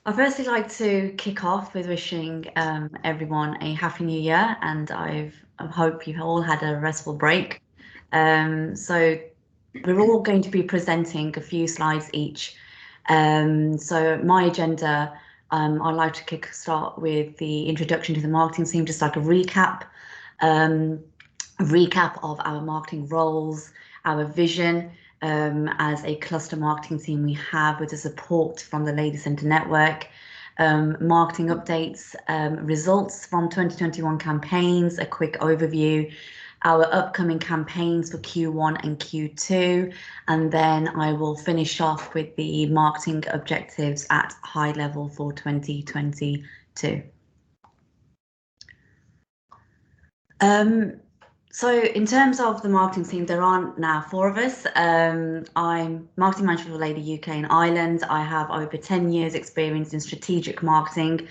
I firstly like to kick off with wishing everyone a happy new year, and I hope you've all had a restful break. So we're all going to be presenting a few slides each. So my agenda, I'd like to kick start with the introduction to the marketing team, just like um, a recap of our marketing roles, our vision as a cluster marketing team we have with the support from the Lady Centre Network, marketing updates, results from 2021 campaigns, a quick overview, our upcoming campaigns for Q1 and Q2, and then I will finish off with the marketing objectives at high level for 2022. So in terms of the marketing team, there are now 4 of us. I'm marketing manager for Lady UK and Ireland. I have over 10 years experience in strategic marketing,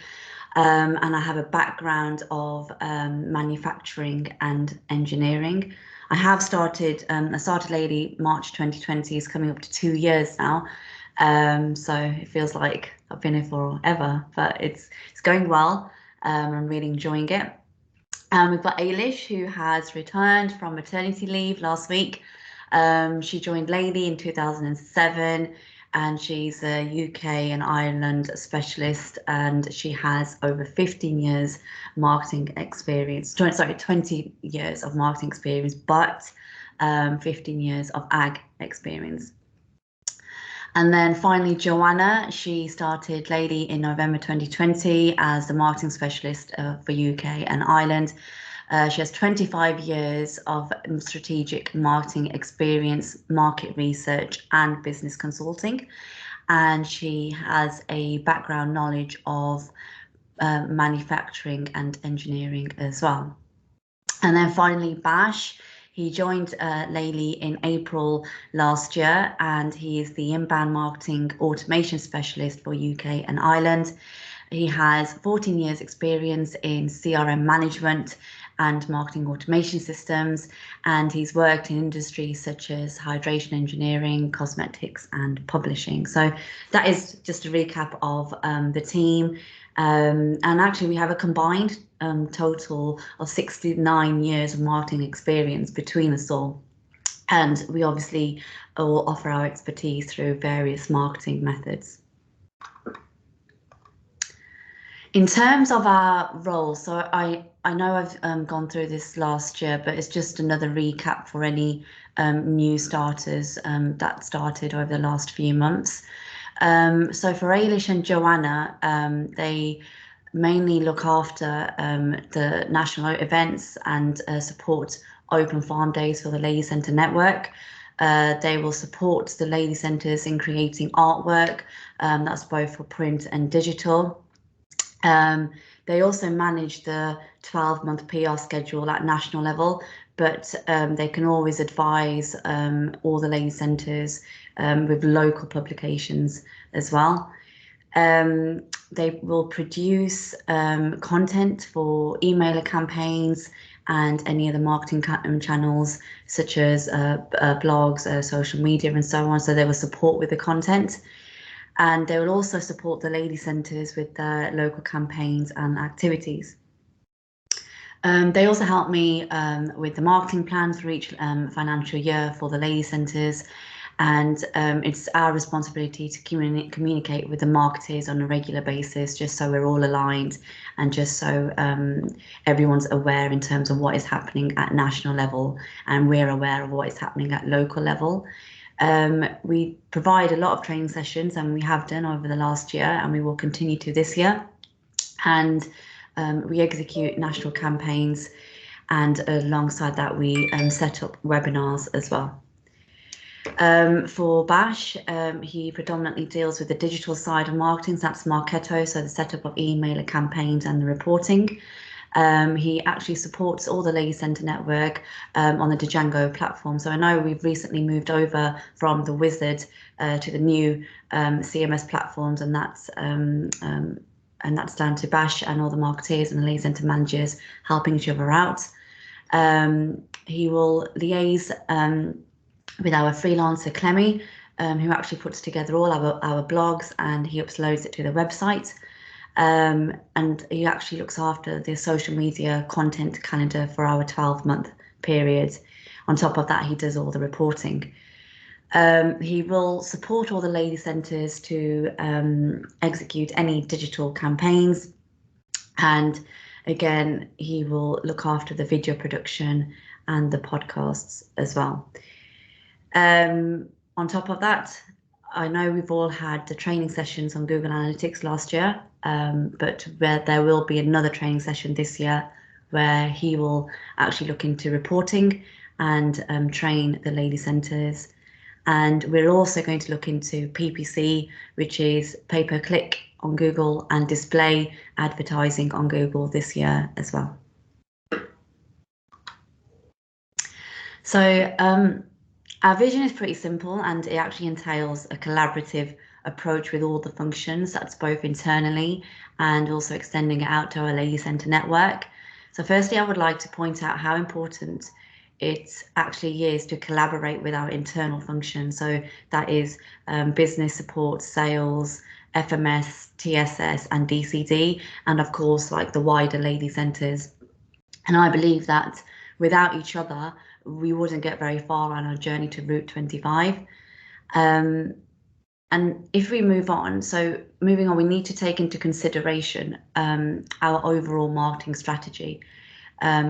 and I have a background of manufacturing and engineering. I started Lady March 2020, is coming up to 2 years now. So it feels like I've been here forever, but it's going well. I'm really enjoying it. We've got Ailish, who has returned from maternity leave last week. She joined Lady in 2007, and she's a UK and Ireland specialist, and she has over 15 years marketing experience. 20 years of marketing experience, but 15 years of ag experience. And then finally, Joanna, she started Lady in November 2020 as the marketing specialist for UK and Ireland. She has 25 years of strategic marketing experience, market research, and business consulting. And she has a background knowledge of manufacturing and engineering as well. And then finally, Bash. He joined Lely in April last year, and he is the inbound marketing automation specialist for UK and Ireland. He has 14 years experience in CRM management and marketing automation systems, and he's worked in industries such as hydration engineering, cosmetics, and publishing. So that is just a recap of the team. And actually, we have a combined total of 69 years of marketing experience between us all. And we obviously all offer our expertise through various marketing methods. In terms of our roles, so I know I've gone through this last year, but it's just another recap for any new starters that started over the last few months. So for Ailish and Joanna, they mainly look after the national events and support open farm days for the Lady Centre Network. They will support the Lady Centres in creating artwork, that's both for print and digital. They also manage the 12-month PR schedule at national level, but they can always advise all the Lady Centres with local publications as well. They will produce content for emailer campaigns and any other marketing channels such as blogs, social media, and so on. So they will support with the content. And they will also support the Lady Centres with their local campaigns and activities. They also help me with the marketing plans for each financial year for the Lady Centres. And it's our responsibility to communicate with the marketers on a regular basis, just so we're all aligned and just so everyone's aware in terms of what is happening at national level, and we're aware of what is happening at local level. We provide a lot of training sessions, and we have done over the last year, and we will continue to this year. And we execute national campaigns, and alongside that, we set up webinars as well. For Bash, he predominantly deals with the digital side of marketing, so that's Marketo, so the setup of emailer campaigns and the reporting. He actually supports all the Lady Centre Network on the Django platform. So I know we've recently moved over from the Wizard to the new CMS platforms, and that's down to Bash and all the marketeers and the Lady Centre managers helping each other out. He will liaise with our freelancer Clemmy who actually puts together all our blogs, and he uploads it to the website. And he actually looks after the social media content calendar for our 12-month period. On top of that, he does all the reporting. He will support all the lady centres to execute any digital campaigns, and again, he will look after the video production and the podcasts as well. On top of that, I know we've all had the training sessions on Google Analytics last year, but there will be another training session this year where he will actually look into reporting and train the lady centres. And we're also going to look into PPC, which is pay-per-click on Google, and display advertising on Google this year as well. So our vision is pretty simple, and it actually entails a collaborative approach with all the functions. That's both internally and also extending it out to our Lady Centre network. So firstly, I would like to point out how important it actually is to collaborate with our internal functions. So that is business support, sales, FMS, TSS, and DCD, and of course, like the wider Lady Centres. And I believe that without each other, we wouldn't get very far on our journey to Route 25. And if we move on, moving on, we need to take into consideration our overall marketing strategy,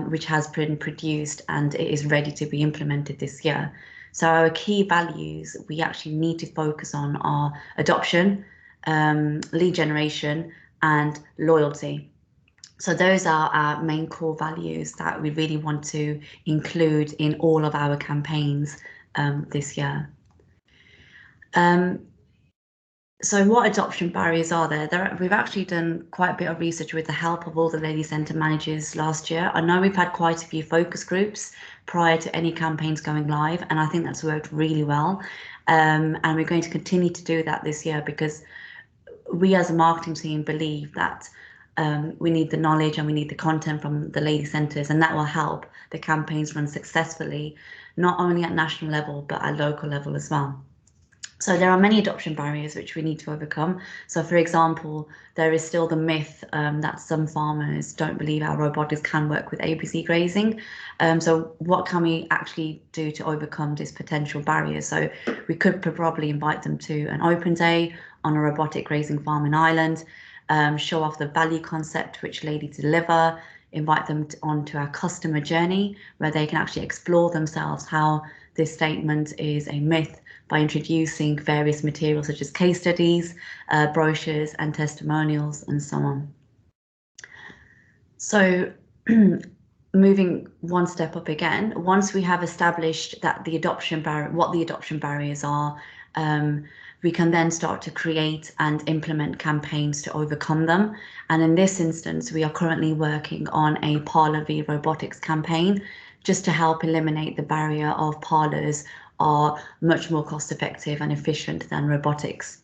which has been produced and it is ready to be implemented this year. So our key values we actually need to focus on are adoption, lead generation, and loyalty. So those are our main core values that we really want to include in all of our campaigns this year. So what adoption barriers are there? We've actually done quite a bit of research with the help of all the Lady Centre managers last year. I know we've had quite a few focus groups prior to any campaigns going live, and I think that's worked really well. And we're going to continue to do that this year, because we as a marketing team believe that we need the knowledge and we need the content from the Lady Centres, and that will help the campaigns run successfully, not only at national level, but at local level as well. So there are many adoption barriers which we need to overcome. So for example, there is still the myth that some farmers don't believe our robotics can work with ABC grazing. So what can we actually do to overcome this potential barrier? So we could probably invite them to an open day on a robotic grazing farm in Ireland, show off the value concept which Lady deliver, invite them onto our customer journey where they can actually explore themselves how this statement is a myth, by introducing various materials such as case studies, brochures and testimonials, and so on. So moving one step up again, once we have established that the adoption barrier, what the adoption barriers are, we can then start to create and implement campaigns to overcome them. And in this instance, we are currently working on a Parlour v Robotics campaign, just to help eliminate the barrier of parlours are much more cost effective and efficient than robotics.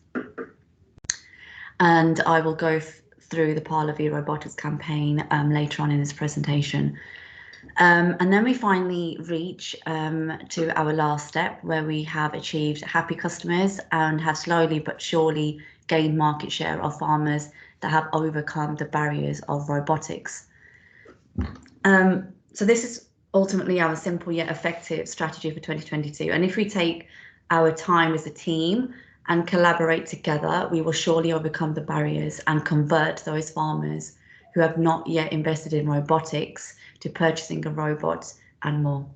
And I will go through the Parlour v Robotics campaign later on in this presentation. And then we finally reach to our last step, where we have achieved happy customers and have slowly but surely gained market share of farmers that have overcome the barriers of robotics. So this is ultimately our simple yet effective strategy for 2022. And if we take our time as a team and collaborate together, we will surely overcome the barriers and convert those farmers who have not yet invested in robotics to purchasing a robot and more.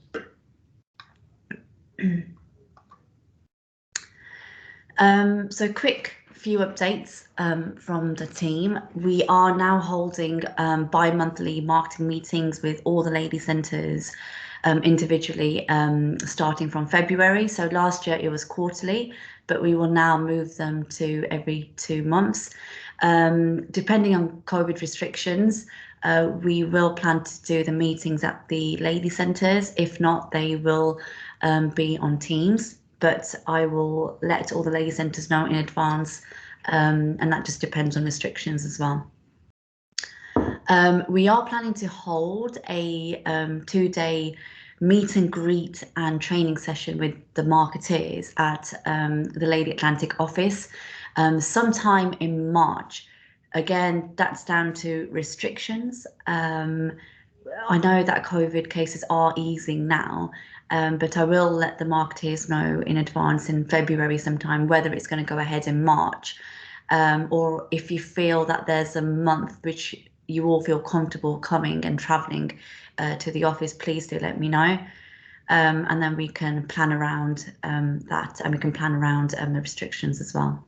So quick few updates from the team. We are now holding bi-monthly marketing meetings with all the Lady Centres individually, starting from February. So last year it was quarterly, but we will now move them to every 2 months. Depending on COVID restrictions, we will plan to do the meetings at the Lady Centres. If not, they will be on Teams. But I will let all the Lady Centres know in advance, and that just depends on restrictions as well. We are planning to hold a 2-day meet and greet and training session with the marketeers at the Lely Atlantic office sometime in March. Again, that's down to restrictions. I know that COVID cases are easing now, but I will let the marketeers know in advance in February sometime whether it's going to go ahead in March, or if you feel that there's a month which you all feel comfortable coming and traveling to the office, please do let me know. And then we can plan around that, and we can plan around the restrictions as well.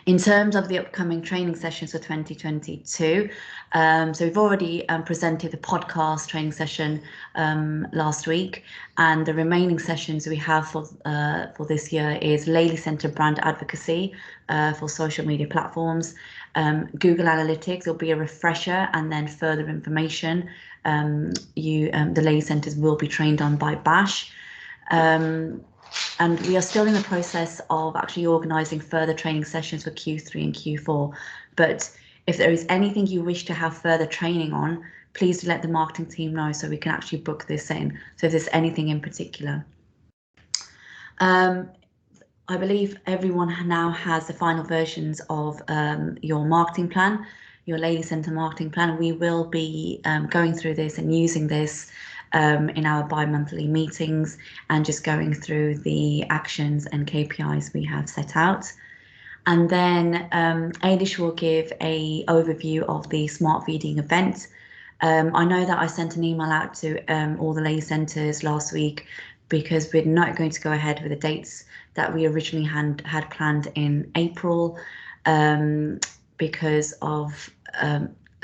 In terms of the upcoming training sessions for 2022, so we've already presented the podcast training session last week, and the remaining sessions we have for this year is Lely Centre brand advocacy for social media platforms, Google Analytics will be a refresher, and then further information the Lely Centres will be trained on by Bash. And we are still in the process of actually organising further training sessions for Q3 and Q4. But if there is anything you wish to have further training on, please do let the marketing team know so we can actually book this in. So if there's anything in particular. I believe everyone now has the final versions of your marketing plan, your Lely Centre marketing plan. We will be going through this and using this in our bi-monthly meetings and just going through the actions and KPIs we have set out. And then Ailish will give an overview of the Smart Feeding event. I know that I sent an email out to all the Lely Centres last week because we're not going to go ahead with the dates that we originally had planned in April because of,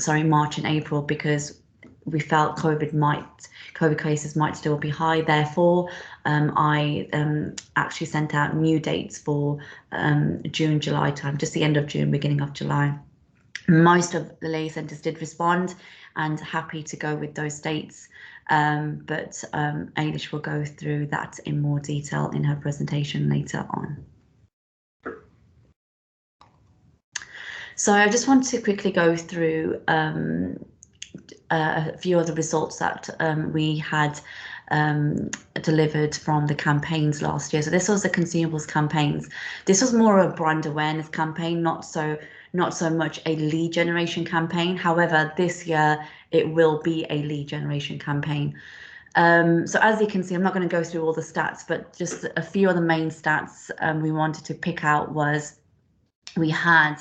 March and April, because we felt COVID cases might still be high. Therefore, I actually sent out new dates for June, July time, just the end of June, beginning of July. Most of the Lely Centres did respond and happy to go with those dates, but Ailish will go through that in more detail in her presentation later on. So I just want to quickly go through a few of the results that we had delivered from the campaigns last year. So this was the consumables campaigns. This was more of a brand awareness campaign, not so much a lead generation campaign. However, this year it will be a lead generation campaign. So as you can see, I'm not going to go through all the stats, but just a few of the main stats we wanted to pick out was we had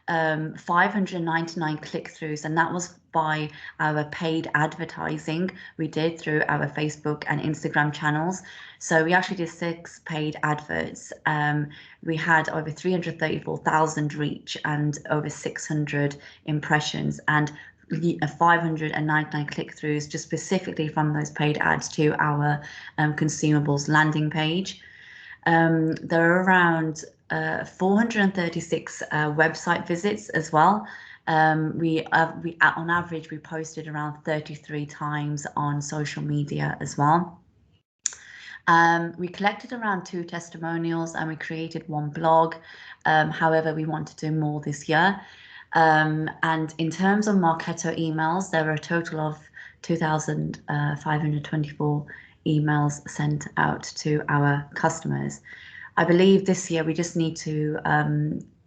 599 click-throughs, and that was by our paid advertising we did through our Facebook and Instagram channels. So we actually did 6 paid adverts. We had over 334,000 reach and over 600 impressions, and 599 click-throughs just specifically from those paid ads to our consumables landing page. There are around 436 website visits as well. We on average, we posted around 33 times on social media as well. We collected around 2 testimonials and we created 1 blog. However, we want to do more this year. And in terms of Marketo emails, there were a total of 2,524 emails sent out to our customers. I believe this year we just need to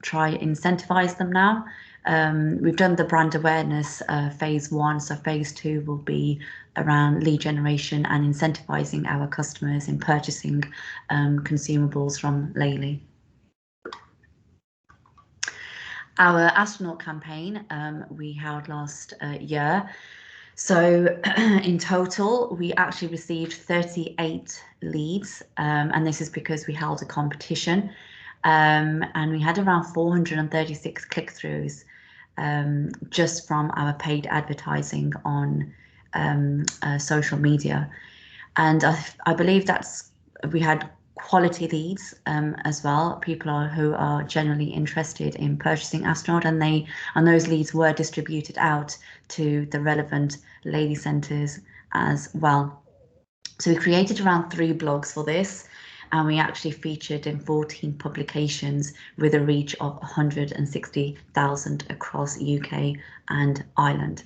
try incentivize them now. We've done the brand awareness phase 1, so phase 2 will be around lead generation and incentivizing our customers in purchasing consumables from Lely. Our astronaut campaign we held last year. So in total, we actually received 38 leads, and this is because we held a competition, and we had around 436 click-throughs just from our paid advertising on social media. And I believe we had quality leads as well, people who are generally interested in purchasing astronaut, and those leads were distributed out to the relevant Lely Centres as well. So we created around 3 blogs for this, and we actually featured in 14 publications with a reach of 160,000 across UK and Ireland.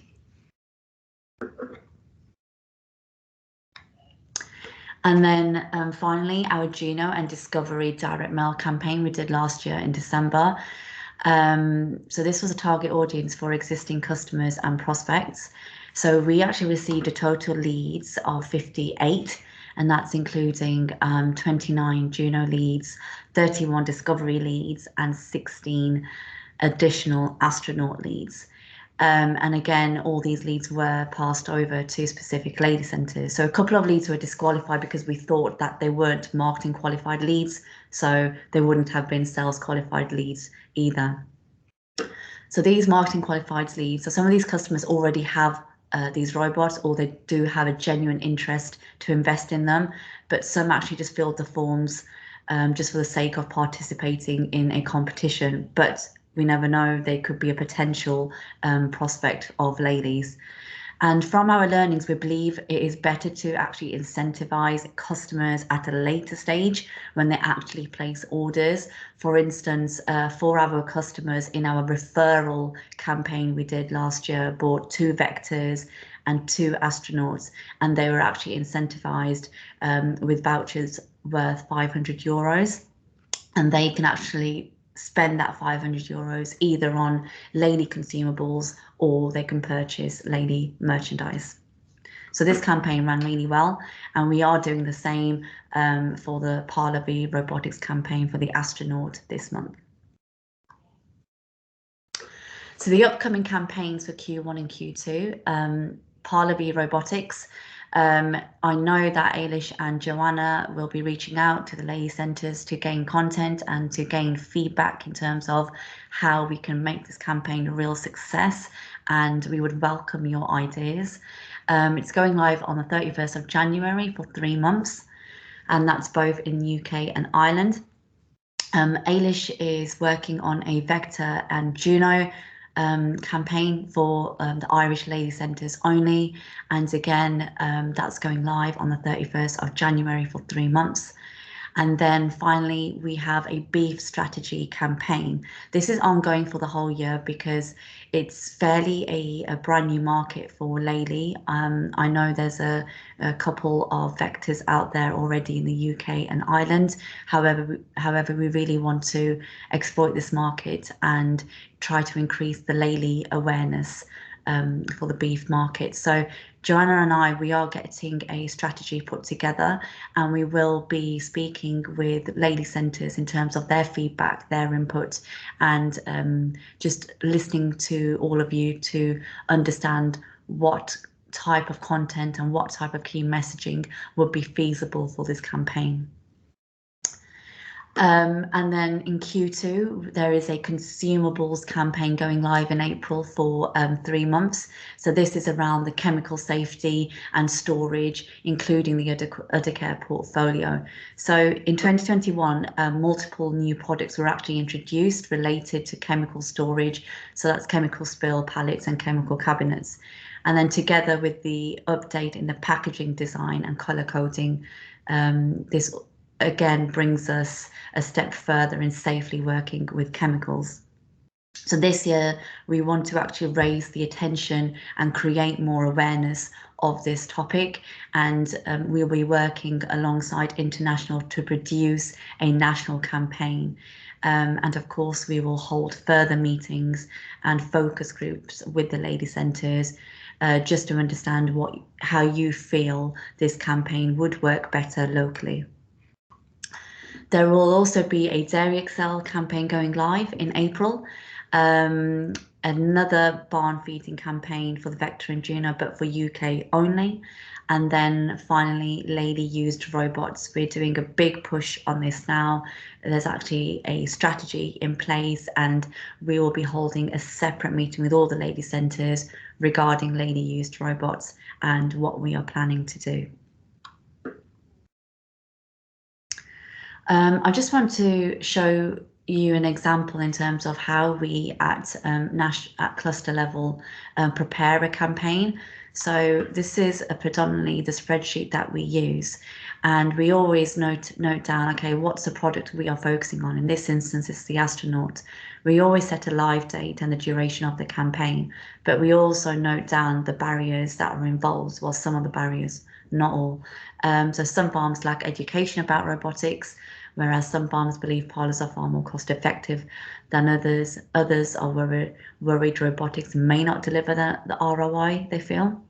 And then finally, our Juno and Discovery direct mail campaign we did last year in December. So this was a target audience for existing customers and prospects. So we actually received a total leads of 58, and that's including 29 Juno leads, 31 Discovery leads, and 16 additional astronaut leads. And again, all these leads were passed over to specific lady centres. So a couple of leads were disqualified because we thought that they weren't marketing qualified leads, so they wouldn't have been sales qualified leads either. So these marketing qualified leads, so some of these customers already have these robots, or they do have a genuine interest to invest in them, but some actually just filled the forms just for the sake of participating in a competition. But we never know, they could be a potential prospect of ladies. And from our learnings, we believe it is better to actually incentivize customers at a later stage when they actually place orders. For instance, for our customers in our referral campaign we did last year, bought 2 vectors and 2 astronauts, and they were actually incentivized with vouchers worth €500, and they can actually spend that €500 either on Lely consumables or they can purchase Lely merchandise. So this campaign ran really well, and we are doing the same for the Parley robotics campaign for the astronaut this month. So the upcoming campaigns for Q1 and Q2, Parley robotics. I know that Ailish and Joanna will be reaching out to the lady centres to gain content and to gain feedback in terms of how we can make this campaign a real success, and we would welcome your ideas. It's going live on the 31st of January for 3 months, and that's both in UK and Ireland. Ailish is working on a Vector and Juno campaign for the Irish Lady Centres only, and again that's going live on the 31st of January for 3 months. And then finally, we have a beef strategy campaign. This is ongoing for the whole year because it's fairly a brand new market for Lely. I know there's a couple of vectors out there already in the UK and Ireland. However, we really want to exploit this market and try to increase the Lely awareness for the beef market. So Joanna and I, we are getting a strategy put together, and we will be speaking with lady centres in terms of their feedback, their input, and just listening to all of you to understand what type of content and what type of key messaging would be feasible for this campaign. And then in Q2, there is a consumables campaign going live in April for 3 months. So this is around the chemical safety and storage, including the Uddercare portfolio. So in 2021, multiple new products were actually introduced related to chemical storage. So that's chemical spill pallets and chemical cabinets. And then together with the update in the packaging design and color coding, this again brings us a step further in safely working with chemicals. So this year we want to actually raise the attention and create more awareness of this topic, and we'll be working alongside International to produce a national campaign. And of course we will hold further meetings and focus groups with the lady centres just to understand how you feel this campaign would work better locally. There will also be a Dairy Excel campaign going live in April, another barn feeding campaign for the Vector and Juno, but for UK only. And then finally, lady used robots. We're doing a big push on this now. There's actually a strategy in place, and we will be holding a separate meeting with all the lady centres regarding lady used robots and what we are planning to do. I just want to show you an example in terms of how we at cluster level prepare a campaign. So this is predominantly the spreadsheet that we use, and we always note down, okay, what's the product we are focusing on? In this instance, it's the astronaut. We always set a live date and the duration of the campaign, but we also note down the barriers that are involved. Well, some of the barriers not all. So some farms lack education about robotics, whereas some farms believe parlours are far more cost effective than others. Others are worried robotics may not deliver the ROI they feel.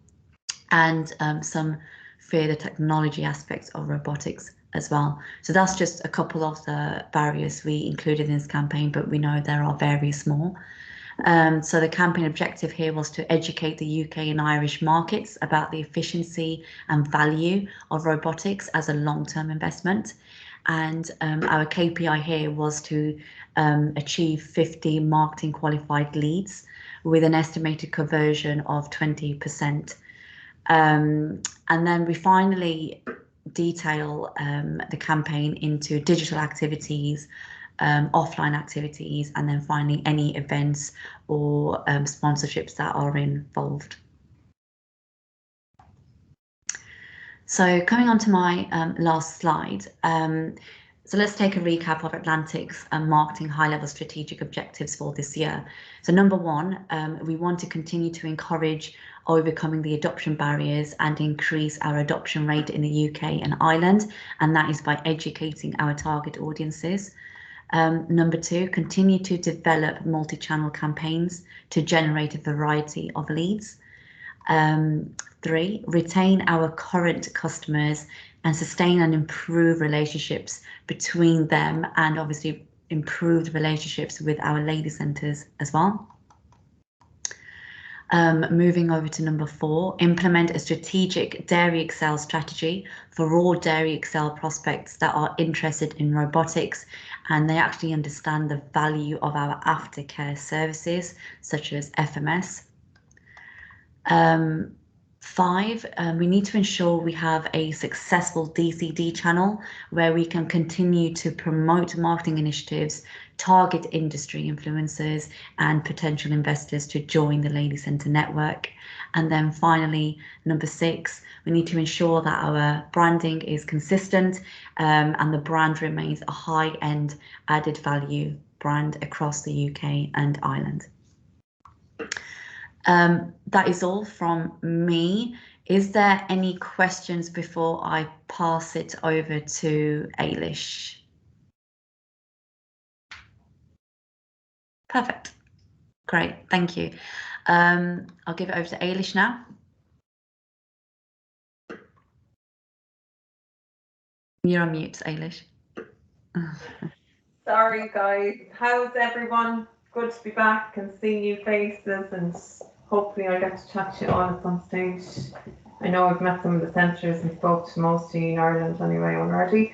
And some fear the technology aspects of robotics as well. So that's just a couple of the barriers we included in this campaign, but we know there are various more. So the campaign objective here was to educate the UK and Irish markets about the efficiency and value of robotics as a long-term investment. And our KPI here was to achieve 50 marketing qualified leads with an estimated conversion of 20%. And then we finally detail the campaign into digital activities, offline activities, and then finally any events or sponsorships that are involved. So coming on to my last slide. So let's take a recap of Atlantic's marketing high-level strategic objectives for this year. So number one, we want to continue to encourage overcoming the adoption barriers and increase our adoption rate in the UK and Ireland, and that is by educating our target audiences. Number two, continue to develop multi-channel campaigns to generate a variety of leads. Three, retain our current customers and sustain and improve relationships between them, and obviously improved relationships with our lady centres as well. Moving over to number four, implement a strategic Dairy Excel strategy for all Dairy Excel prospects that are interested in robotics and they actually understand the value of our aftercare services such as FMS. Five, we need to ensure we have a successful DCD channel where we can continue to promote marketing initiatives, target industry influencers and potential investors to join the Lady Centre network. And then finally, number six, we need to ensure that our branding is consistent and the brand remains a high-end added value brand across the UK and Ireland. That is all from me. Is there any questions before I pass it over to Ailish? Perfect. Great, thank you. I'll give it over to Ailish now. You're on mute, Ailish. Sorry guys, how's everyone? Good to be back and see new faces, and hopefully I get to chat to you all at some stage. I know I've met some of the centres and spoke to most of you in Ireland anyway already.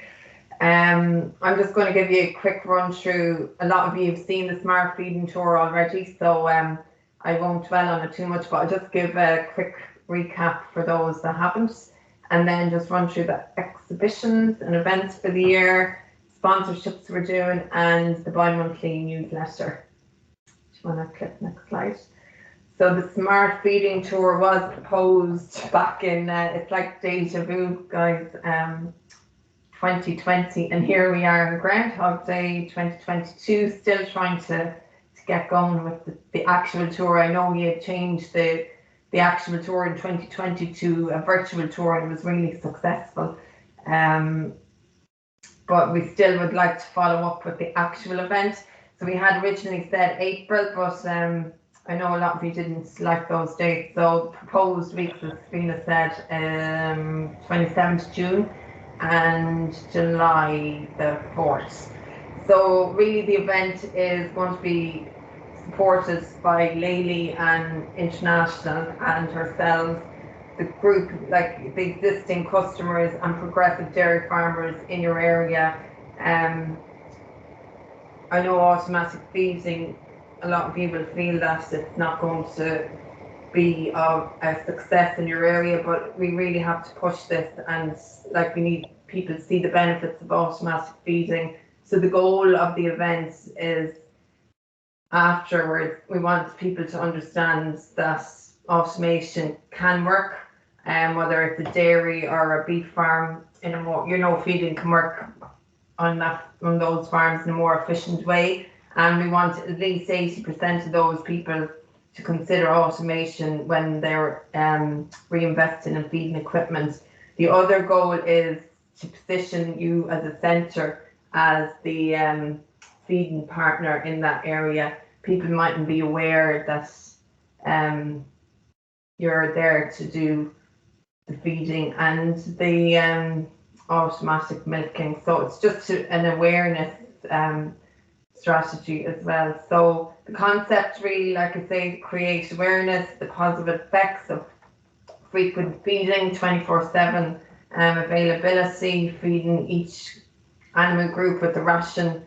I'm just going to give you a quick run through. A lot of you have seen the Smart Feeding Tour already, so I won't dwell on it too much, but I'll just give a quick recap for those that haven't, and then just run through the exhibitions and events for the year, sponsorships we're doing, and the bi-monthly newsletter. Do you want to click next slide? So the Smart Feeding Tour was proposed back in, it's like deja vu, guys, 2020, and here we are on Groundhog Day 2022, still trying to get going with the actual tour. I know we had changed the actual tour in 2020 to a virtual tour and it was really successful. But we still would like to follow up with the actual event. So we had originally said April, but I know a lot of you didn't like those dates. So the proposed weeks, as Fina said, 27th June and July the 4th. So really the event is going to be supported by Lely and International and ourselves, the group, like the existing customers and progressive dairy farmers in your area. I know automatic feeding, a lot of people feel that it's not going to be of a success in your area, but we really have to push this, and like we need people to see the benefits of automatic feeding. So the goal of the event is afterwards we want people to understand that automation can work, and whether it's a dairy or a beef farm, in a more, feeding can work on those farms in a more efficient way. And we want at least 80% of those people to consider automation when they're reinvesting in feeding equipment. The other goal is to position you as a centre as the feeding partner in that area. People mightn't be aware that you're there to do the feeding and the automatic milking. So it's just an awareness strategy as well. So the concept really, like I say, create awareness, the positive effects of frequent feeding, 24/7 availability, feeding each animal group with the ration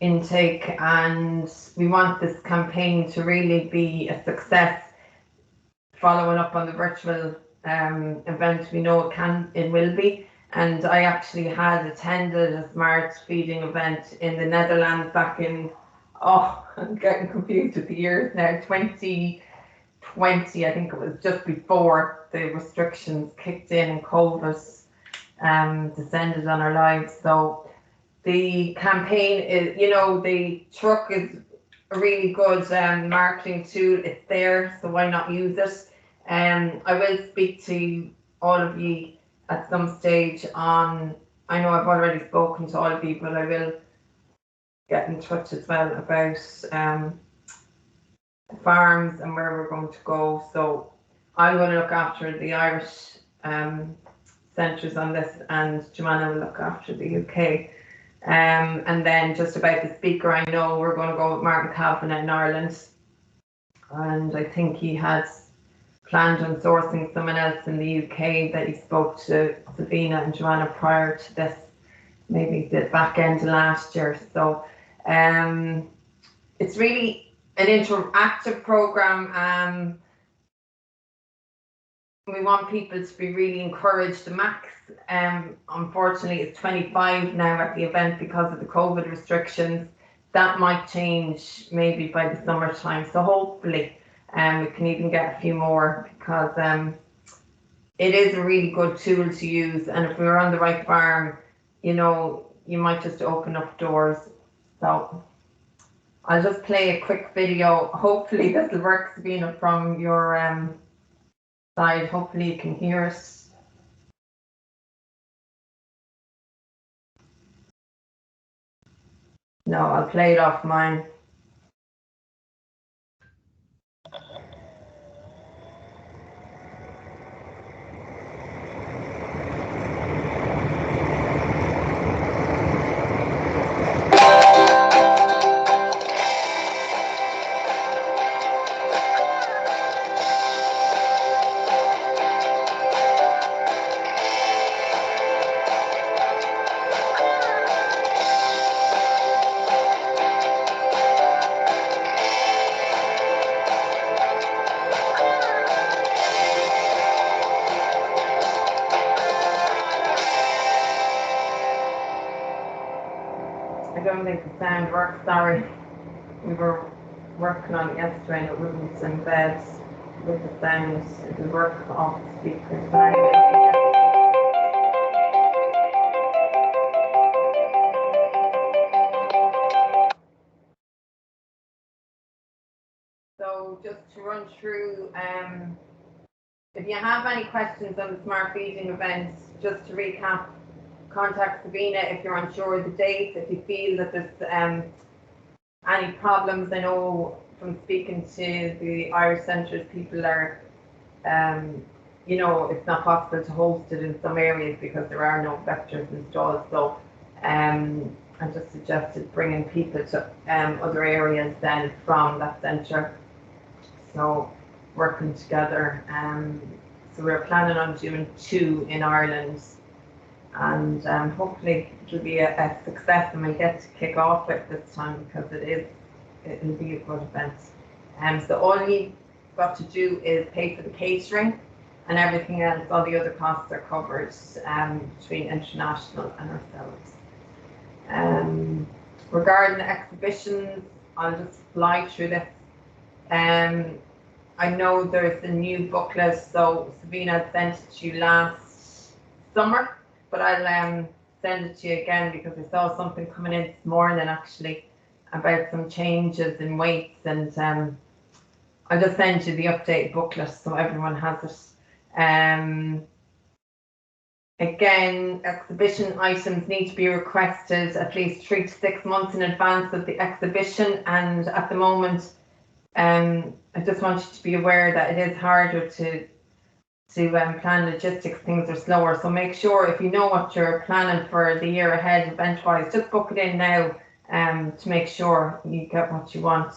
intake, and we want this campaign to really be a success. Following up on the virtual event, we know it will be. And I actually had attended a smart feeding event in the Netherlands back in, I'm getting confused with the years now, 2020, I think it was just before the restrictions kicked in and COVID descended on our lives. So the campaign is, the truck is a really good marketing tool. It's there, so why not use it? I will speak to all of you at some stage on, I know I've already spoken to all of you, but I will get in touch as well about farms and where we're going to go. So I'm going to look after the Irish centres on this, and Joanna will look after the UK. And then just about the speaker, I know we're going to go with Martin Kavanagh in Ireland, and I think he has planned on sourcing someone else in the UK that he spoke to Sabina and Joanna prior to this, maybe the back end of last year. So it's really an interactive program. We want people to be really encouraged. The max, unfortunately, is 25 now at the event because of the COVID restrictions. That might change maybe by the summertime. So hopefully we can even get a few more, because it is a really good tool to use. And if we were on the right farm, you might just open up doors. So I'll just play a quick video. Hopefully this will work, Sabina, from your side. Hopefully you can hear us. No, I'll play it off mine. I don't think the sound works, sorry. We were working on it yesterday and it wouldn't embed with the sound. It will work off the speakers. But anyway, so just to run through, if you have any questions on the smart feeding event, just to recap, contact Sabina if you're unsure of the date, if you feel that there's any problems. I know from speaking to the Irish centres, people are, it's not possible to host it in some areas because there are no vectors installed. So I just suggested bringing people to other areas then from that centre. So working together. So we're planning on doing 2 in Ireland, and hopefully it'll be a success, and we'll get to kick off it this time because it'll be a good event. So all you've got to do is pay for the catering, and everything else, all the other costs are covered between international and ourselves. Regarding the exhibitions, I'll just fly through this. I know there's a new booklet, so Sabina sent it to you last summer, but I'll send it to you again because I saw something coming in this morning actually about some changes in weights, and I'll just send you the updated booklet so everyone has it. Again, exhibition items need to be requested at least 3 to 6 months in advance of the exhibition, and at the moment I just want you to be aware that it is harder to plan logistics. Things are slower, so make sure if you know what you're planning for the year ahead event wise, just book it in now to make sure you get what you want.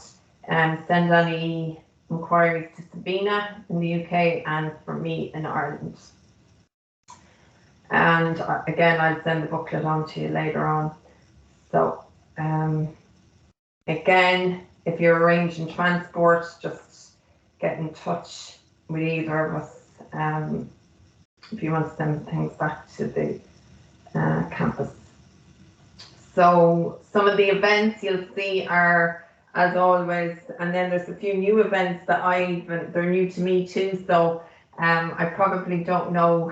Send any inquiries to Sabina in the UK and for me in Ireland. And again, I'll send the booklet on to you later on. So again, if you're arranging transport, just get in touch with either of us if you want to send things back to the campus. So some of the events you'll see are, as always, and then there's a few new events that they're new to me too, so I probably don't know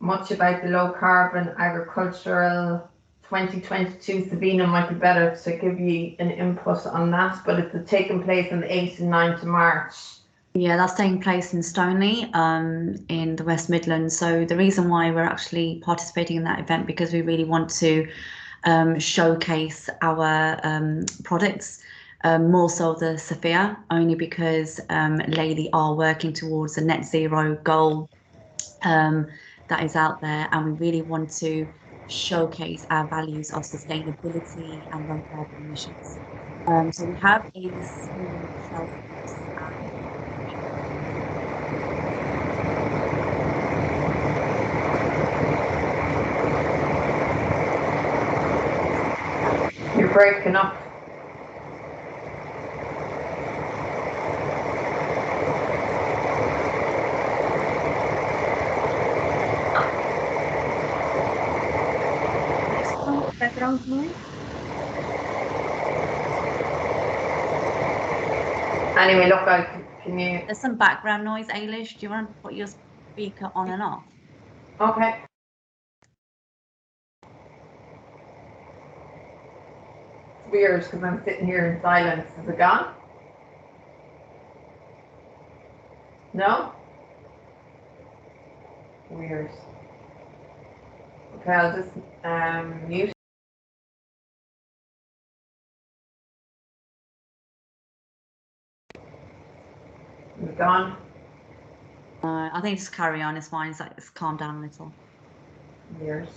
much about the low carbon agricultural 2022. Sabina might be better to give you an input on that, but it's taking place on the 8th and 9th of March. Yeah, that's taking place in Stoneleigh, in the West Midlands. So the reason why we're actually participating in that event, because we really want to showcase our products, more so the Sophia, only because Lely are working towards a net zero goal that is out there, and we really want to showcase our values of sustainability and low carbon emissions. So we have a small shelf box. You're breaking up. Background noise? Anyway, look, can you... There's some background noise, Ailish. Do you want to put your speaker on and off? Okay. It's weird because I'm sitting here in silence. Is it gone? No? Weird. Okay, I'll just mute. Is it gone? I think just carry on. It's fine. It's calm down a little. Weird.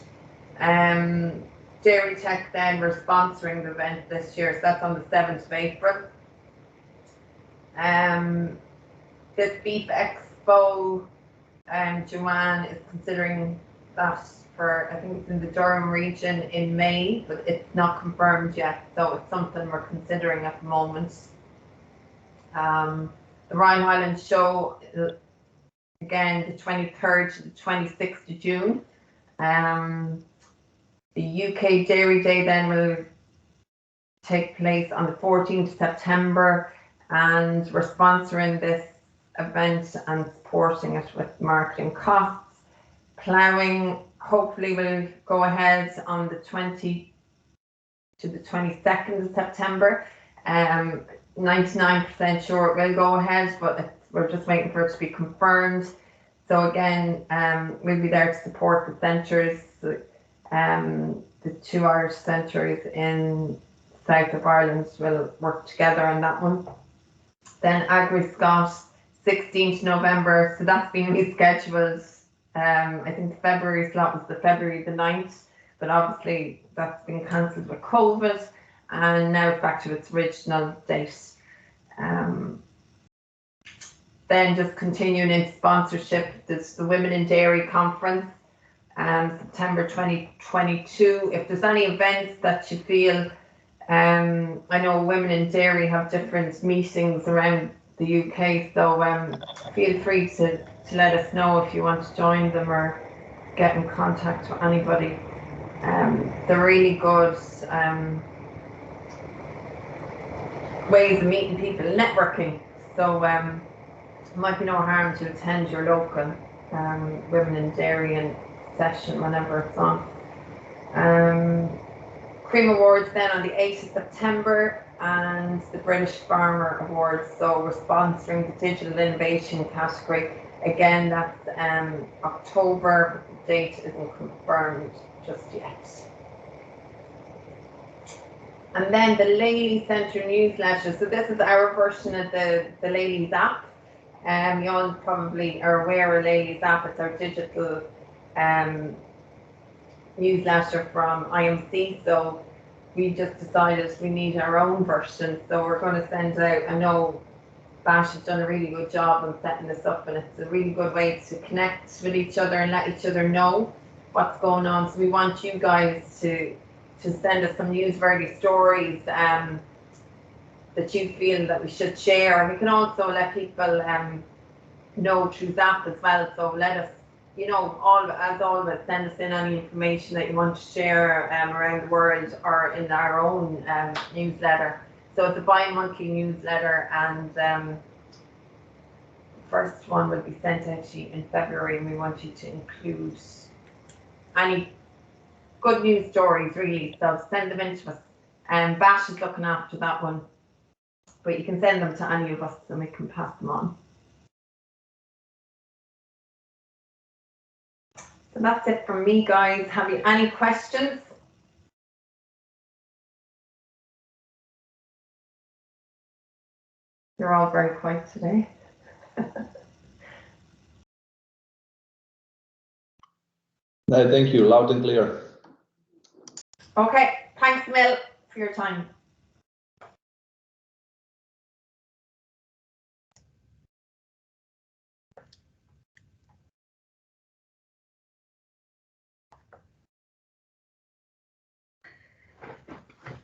Dairy Tech then, we're sponsoring the event this year, so that's on the 7th of April. The Beef Expo, Joanne is considering that for, I think it's in the Durham region in May, but it's not confirmed yet, so it's something we're considering at the moment. The Rhine Highland Show, again, the 23rd to the 26th of June. The UK Dairy Day then will take place on the 14th of September, and we're sponsoring this event and supporting it with marketing costs. Ploughing hopefully will go ahead on the 20th to the 22nd of September. 99% sure it will go ahead, but we're just waiting for it to be confirmed. So again, we'll be there to support the centres, the 2 Irish centres in south of Ireland will work together on that one. Then Agri-Scott, 16th November, so that's been rescheduled. I think the February slot was the February the 9th, but obviously that's been cancelled with COVID, and now it's back to its original date. Then just continuing into sponsorship, there's the Women in Dairy Conference, September 2022. If there's any events that you feel, I know Women in Dairy have different meetings around the UK, so feel free to let us know if you want to join them or get in contact with anybody. They're really good ways of meeting people, networking. So it might be no harm to attend your local Women in Dairy and session whenever it's on. Cream Awards then on the 8th of September, and the British Farmer Awards. So we're sponsoring the Digital Innovation category. Again, that's October. Date isn't confirmed just yet. And then the Lely Centre newsletter. So this is our version of the Lely's app. You all probably are aware of Lely's app. It's our digital newsletter from IMC. So we just decided we need our own version. So we're going to send out, I know Bash has done a really good job on setting this up, and it's a really good way to connect with each other and let each other know what's going on. So we want you guys to send us some newsworthy stories that you feel that we should share. And we can also let people know through that as well. So let us, you know, as always, send us in any information that you want to share around the world or in our own newsletter. So it's a bi-monthly newsletter, and first one will be sent out to you in February, and we want you to include any good news stories, really. So send them in to us. And Bash is looking after that one, but you can send them to any of us and we can pass them on. So that's it from me, guys. Have you any questions? You're all very quiet today. No, thank you. Loud and clear. Okay. Thanks, Mel, for your time.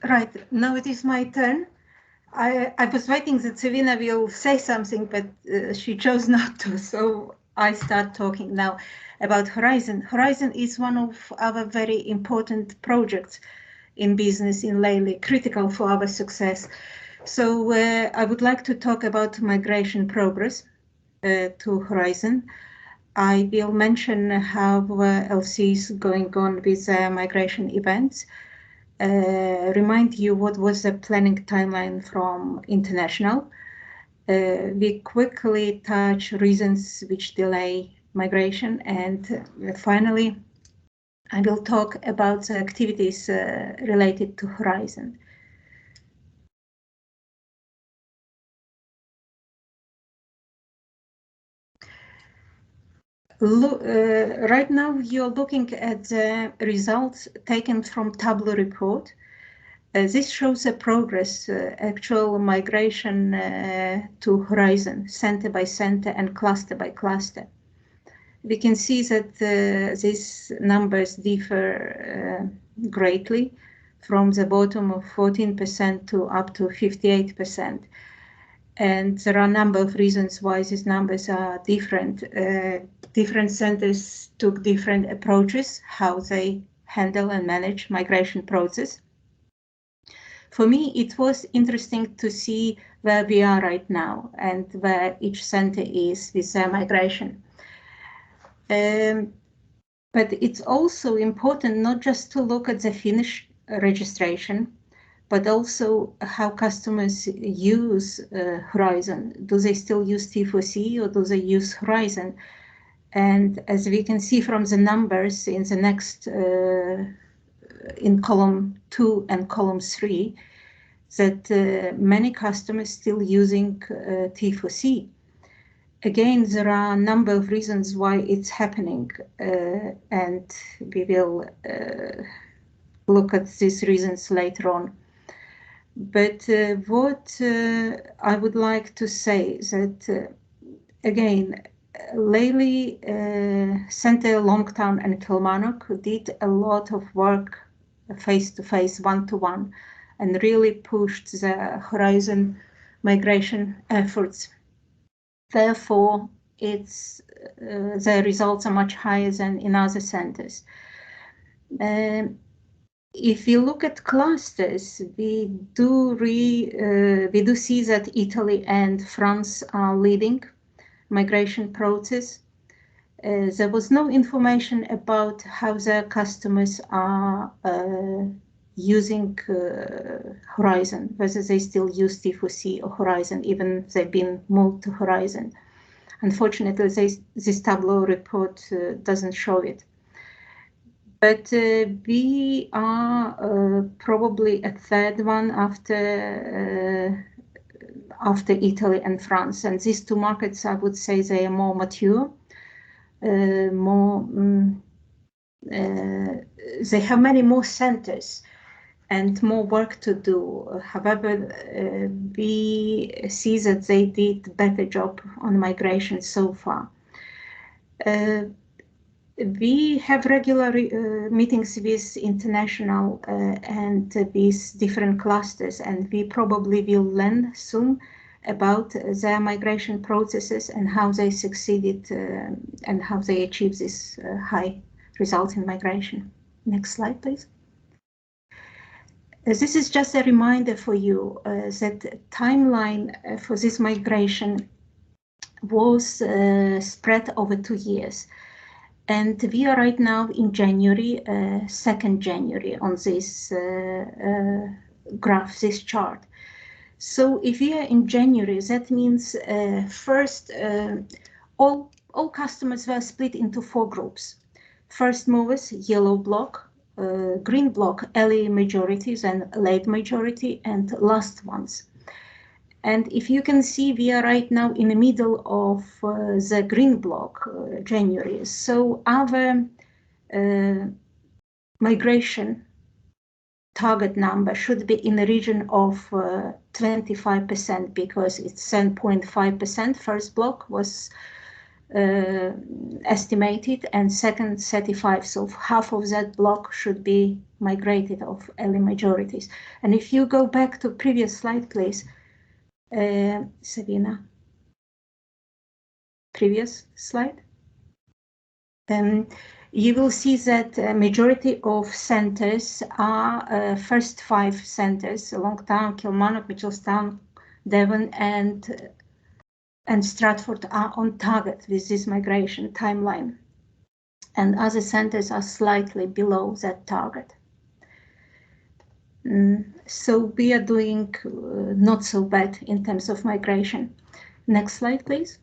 Right, now it is my turn. I was waiting that Savina will say something, but she chose not to, so I start talking now about Horizon. Horizon is one of our very important projects in business in Lely, critical for our success. So I would like to talk about migration progress to Horizon. I will mention how LC is going on with migration events. Remind you what was the planning timeline from international. We quickly touch reasons which delay migration, and finally, I will talk about the activities related to Horizon. Right now, you're looking at the results taken from Tableau report. This shows a progress, actual migration to Horizon, center by center and cluster by cluster. We can see that these numbers differ greatly from the bottom of 14% to up to 58%. And there are a number of reasons why these numbers are different. Different centers took different approaches, how they handle and manage migration process. For me, it was interesting to see where we are right now and where each center is with their migration. But it's also important not just to look at the finished registration, but also how customers use Horizon. Do they still use T4C or do they use Horizon? And as we can see from the numbers in the next, in column 2 and column 3, that many customers still using T4C. Again, there are a number of reasons why it's happening, and we will look at these reasons later on. But what I would like to say is that, again, Lely Center, Longtown and Kilmarnock did a lot of work face-to-face, one-to-one, and really pushed the Horizon migration efforts. Therefore, the results are much higher than in other centers. If we look at clusters, we do see that Italy and France are leading migration process. There was no information about how their customers are using Horizon, whether they still use T4C or Horizon, even they've been moved to Horizon. Unfortunately, this Tableau report doesn't show it. But we are probably a third one after Italy and France. And these two markets, I would say, they are more mature, they have many more centers and more work to do. However, we see that they did better job on migration so far. We have regular meetings with international and with different clusters, and we probably will learn soon about their migration processes and how they succeeded and how they achieved this high result in migration. Next slide, please. This is just a reminder for you that timeline for this migration was spread over 2 years. And we are right now in January, 2nd January on this graph, this chart. So if we are in January, that means first all customers were split into 4 groups. First movers, yellow block, green block, early majorities and late majority, and last ones. And if you can see, we are right now in the middle of the green block, January. So our migration target number should be in the region of 25% because it's 7.5%. First block was estimated, and second 35. So half of that block should be migrated of early majorities. And if you go back to previous slide, please. Sabina, previous slide. You will see that majority of centers are first 5 centers: Longtown, Kilmarnock, Mitchelstown, Devon, and Stratford are on target with this migration timeline. And other centers are slightly below that target. So we are doing not so bad in terms of migration. Next slide, please.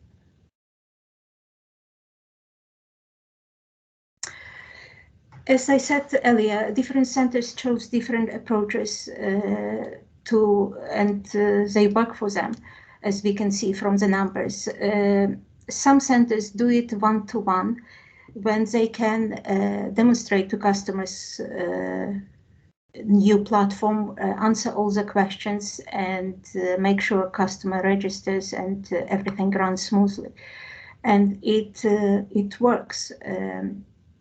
As I said earlier, different centers chose different approaches and they work for them, as we can see from the numbers. Some centers do it one-to-one when they can demonstrate to customers new platform, answer all the questions, and make sure customer registers and everything runs smoothly. And it works.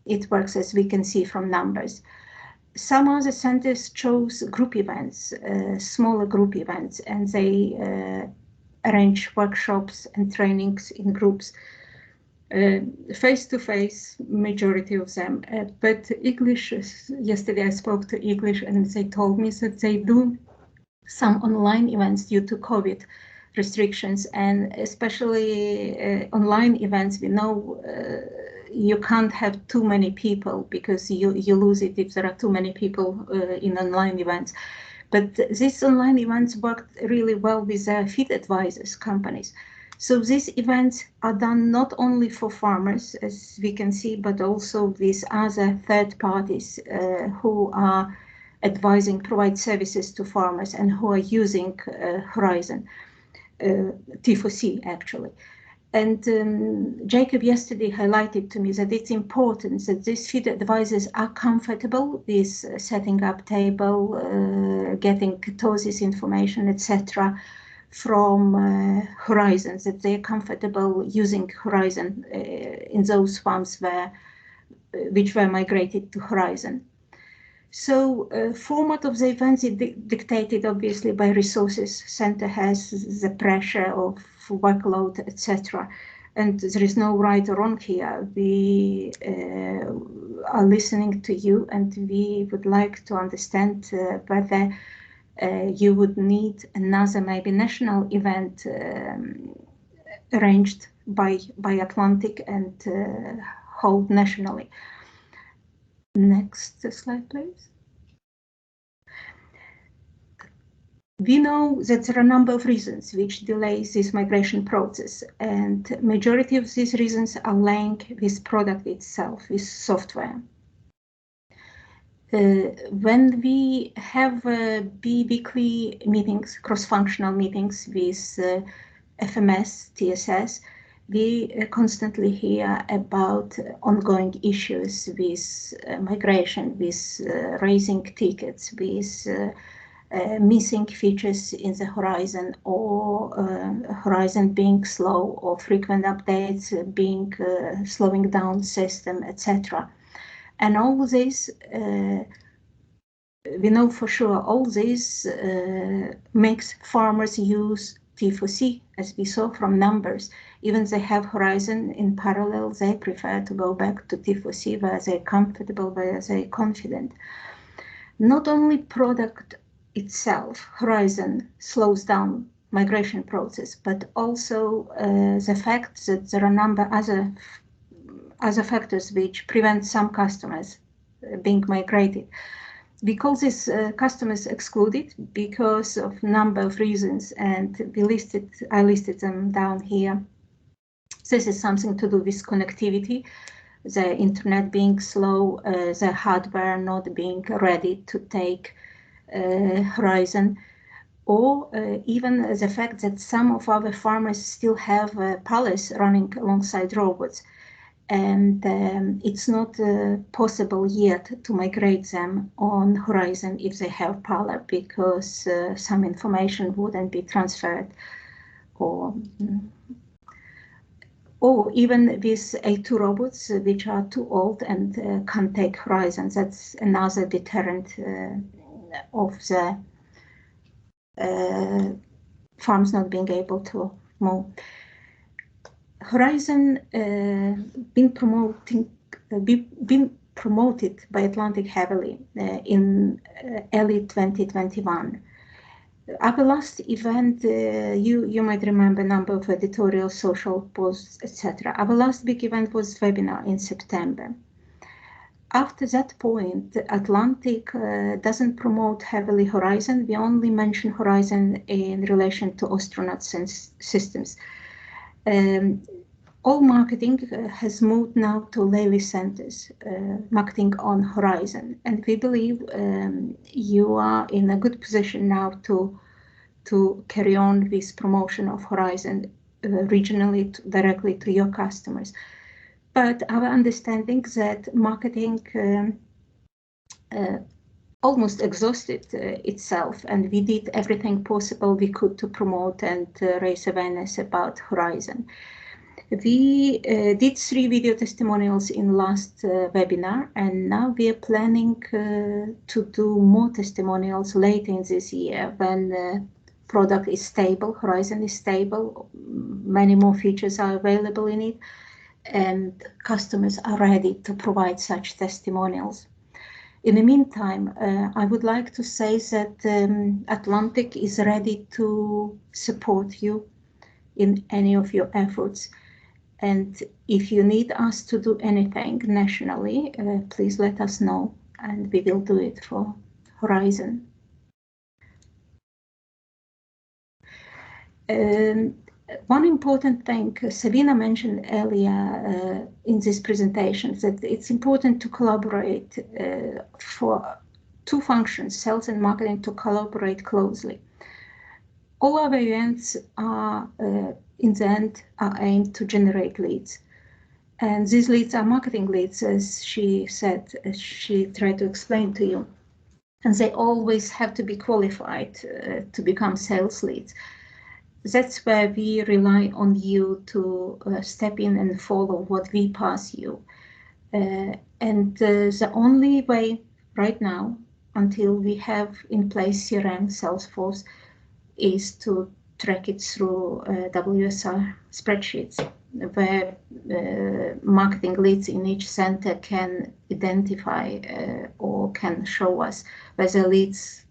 It works, as we can see from numbers. Some other centers chose group events, smaller group events, and they arrange workshops and trainings in groups. Face-to-face, majority of them. But English, yesterday I spoke to English and they told me that they do some online events due to COVID restrictions, and especially online events, we know you can't have too many people because you lose it if there are too many people in online events. But these online events worked really well with feed advisors companies. So these events are done not only for farmers, as we can see, but also with other third parties who are advising, provide services to farmers and who are using Horizon, T4C actually. And Jacob yesterday highlighted to me that it's important that these feed advisors are comfortable with setting up table, getting ketosis information, etc. from Horizon, that they're comfortable using Horizon in those farms which were migrated to Horizon. So format of the events is dictated obviously by resources. Center has the pressure of workload, etc. And there is no right or wrong here. We are listening to you, and we would like to understand whether you would need another maybe national event arranged by Atlantic and held nationally. Next slide, please. We know that there are a number of reasons which delays this migration process, and majority of these reasons are linked with product itself, with software. When we have bi-weekly meetings, cross-functional meetings with FMS, TSS, we constantly hear about ongoing issues with migration, with raising tickets, with missing features in the horizon, or horizon being slow, or frequent updates being slowing down system, etc. And all this, we know for sure, all this makes farmers use T4C, as we saw from numbers. Even they have horizon in parallel, they prefer to go back to T4C where they're comfortable, where they're confident. Not only product itself, horizon, slows down migration process, but also the fact that there are a number of other factors which prevent some customers being migrated. We call these customers excluded because of number of reasons, and I listed them down here. This is something to do with connectivity, the internet being slow, the hardware not being ready to take horizon, or even the fact that some of our farmers still have pallets running alongside robots, and it's not possible yet to migrate them on horizon if they have Pala, because some information wouldn't be transferred, or even with A2 robots which are too old and can't take horizon. That's another deterrent of the farms not being able to move. Horizon been promoted by Atlantic heavily in early 2021. Our last event, you might remember a number of editorials, social posts, etc. Our last big event was webinar in September. After that point, Atlantic doesn't promote heavily Horizon. We only mention Horizon in relation to astronaut systems. All marketing has moved now to Lely centers, marketing on Horizon, and we believe you are in a good position now to carry on this promotion of Horizon regionally, directly to your customers. But our understanding that marketing almost exhausted itself, and we did everything possible we could to promote and raise awareness about Horizon. We did 3 video testimonials in last webinar, and now we are planning to do more testimonials later in this year when the product is stable, Horizon is stable, many more features are available in it, and customers are ready to provide such testimonials. In the meantime, I would like to say that Atlantic is ready to support you in any of your efforts. And if you need us to do anything nationally, please let us know, and we will do it for Horizon. One important thing Sabina mentioned earlier in this presentation is that it's important to collaborate for 2 functions, sales and marketing, to collaborate closely. All our events are, in the end, are aimed to generate leads. And these leads are marketing leads, as she said, as she tried to explain to you. And they always have to be qualified to become sales leads. That's where we rely on you to step in and follow what we pass you. And the only way right now, until we have in place CRM, Salesforce, is to track it through WSR spreadsheets, where marketing leads in each center can identify or can show us whether leads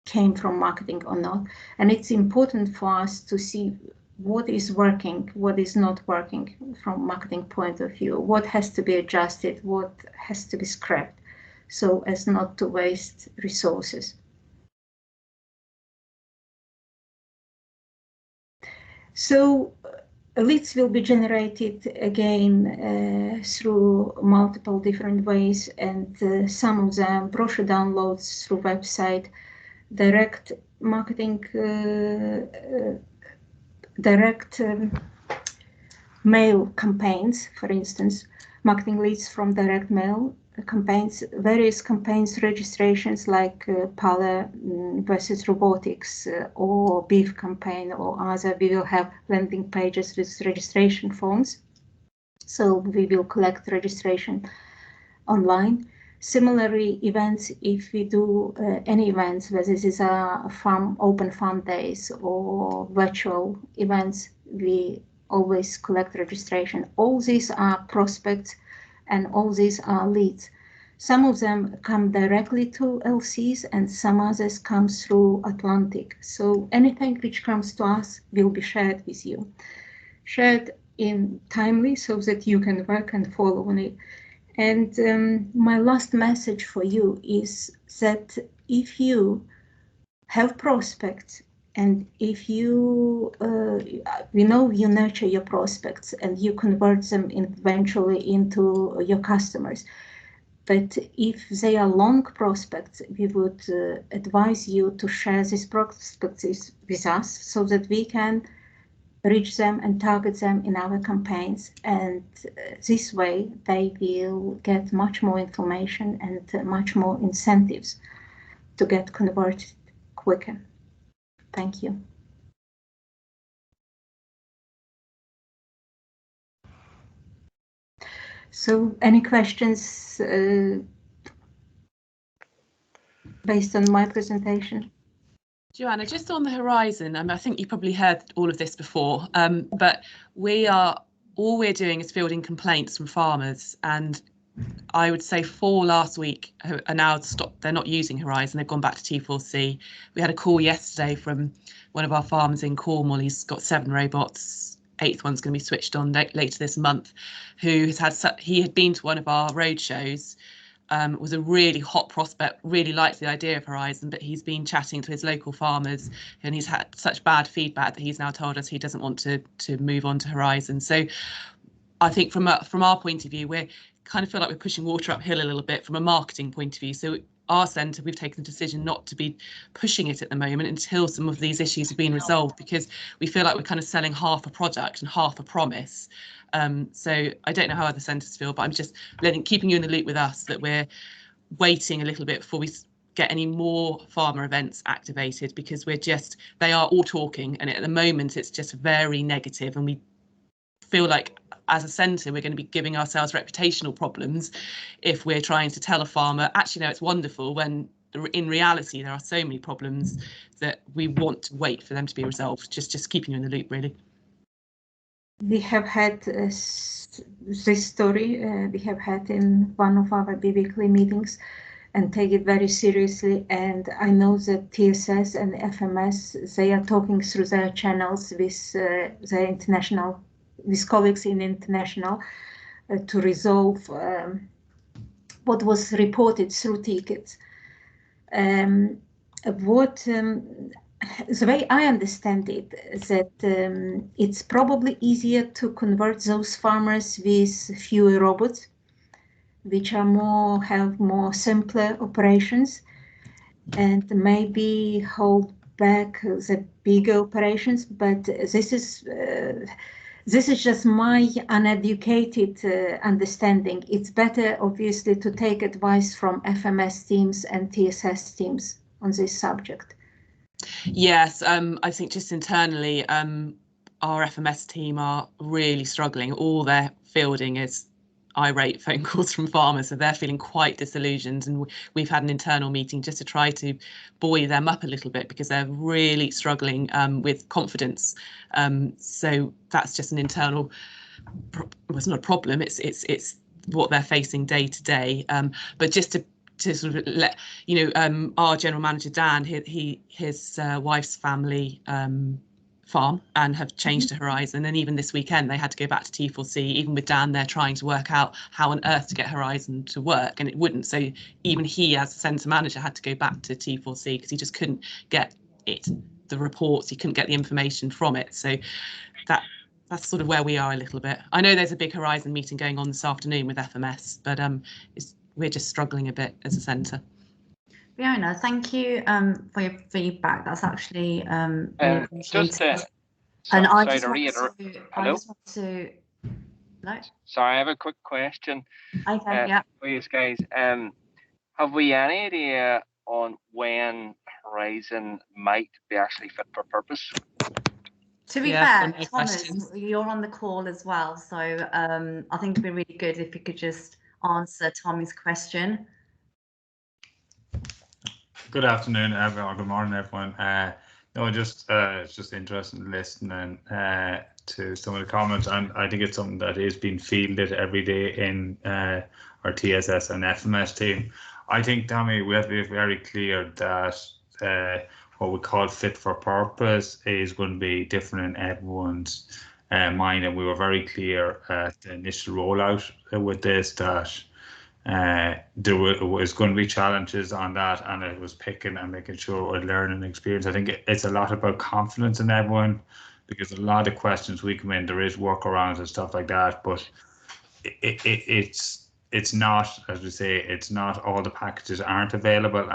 came from marketing or not. And it's important for us to see what is working, what is not working from marketing point of view, what has to be adjusted, what has to be scrapped, so as not to waste resources. So leads will be generated again through multiple different ways, and some of them brochure downloads through website, direct marketing, direct mail campaigns, for instance, marketing leads from direct mail campaigns, various campaigns registrations like Pala versus robotics or beef campaign or other. We will have landing pages with registration forms. So we will collect registration online. Similarly, events, if we do any events, whether this is a open farm days or virtual events, we always collect registration. All these are prospects and all these are leads. Some of them come directly to LCs and some others come through Atlantic. So anything which comes to us will be shared with you. Shared in timely so that you can work and follow on it. And my last message for you is that if you have prospects and if you, we know you nurture your prospects and you convert them eventually into your customers. But if they are long prospects, we would advise you to share these prospects with us so that we can reach them and target them in our campaigns, and this way they will get much more information and much more incentives to get converted quicker. Thank you. So any questions based on my presentation? Joanna, just on the horizon, I think you probably heard all of this before, but all we're doing is fielding complaints from farmers, and I would say 4 last week are now stopped. They're not using Horizon. They've gone back to T4C. We had a call yesterday from one of our farmers in Cornwall. He's got 7 robots. 8th one's going to be switched on later this month. He had been to one of our road shows. Was a really hot prospect, really liked the idea of Horizon, but he's been chatting to his local farmers and he's had such bad feedback that he's now told us he doesn't want to move on to Horizon. So I think from our point of view, we kind of feel like we're pushing water uphill a little bit from a marketing point of view. So our centre, we've taken the decision not to be pushing it at the moment until some of these issues have been resolved, because we feel like we're kind of selling half a product and half a promise. So I don't know how other centres feel, but I'm just keeping you in the loop with us that we're waiting a little bit before we get any more farmer events activated, because they are all talking, and at the moment it's just very negative, and we feel like as a centre we're going to be giving ourselves reputational problems if we're trying to tell a farmer, actually no, it's wonderful, when in reality there are so many problems that we want to wait for them to be resolved. Just keeping you in the loop, really. We have had this story, we have had in one of our bi-weekly meetings and take it very seriously. And I know that TSS and FMS, they are talking through their channels with their international, with colleagues in international to resolve what was reported through tickets. The way I understand it, that it's probably easier to convert those farmers with fewer robots, which have more simpler operations, and maybe hold back the bigger operations. But this is just my uneducated understanding. It's better, obviously, to take advice from FMS teams and TSS teams on this subject. Yes, I think just internally, our FMS team are really struggling. All they're fielding is irate phone calls from farmers, so they're feeling quite disillusioned, and we've had an internal meeting just to try to buoy them up a little bit, because they're really struggling with confidence. So that's just an internal, well, it's not a problem, it's what they're facing day to day. But just to sort of let you know, our general manager Dan, his wife's family farm and have changed to Horizon, and even this weekend they had to go back to T4C. Even with Dan, they're trying to work out how on earth to get Horizon to work, and it wouldn't. So even he, as a centre manager, had to go back to T4C because he just couldn't get it the reports, you couldn't get the information from it. So that's sort of where we are a little bit. I know there's a big Horizon meeting going on this afternoon with FMS, but we're just struggling a bit as a centre. Fiona, thank you for your feedback. That's actually really appreciated. Sorry I to reiterate. Hello? No? Sorry, I have a quick question. Okay, yeah. For you guys. Have we any idea on when Horizon might be actually fit for purpose? To be fair, Thomas, you're on the call as well, so I think it'd be really good if you could just answer Tommy's question. Good afternoon, everyone. Good morning, everyone. No, just it's just interesting listening to some of the comments, and I think it's something that is being fielded every day in our TSS and FMS team. I think, Tommy, we have to be very clear that what we call fit for purpose is going to be different in everyone's mind, and we were very clear at the initial rollout with this that there was going to be challenges on that, and it was picking and making sure a learning experience. I think it's a lot about confidence in everyone, because a lot of questions we come in, there is workarounds and stuff like that, but it's not, as we say, it's not all the packages aren't available,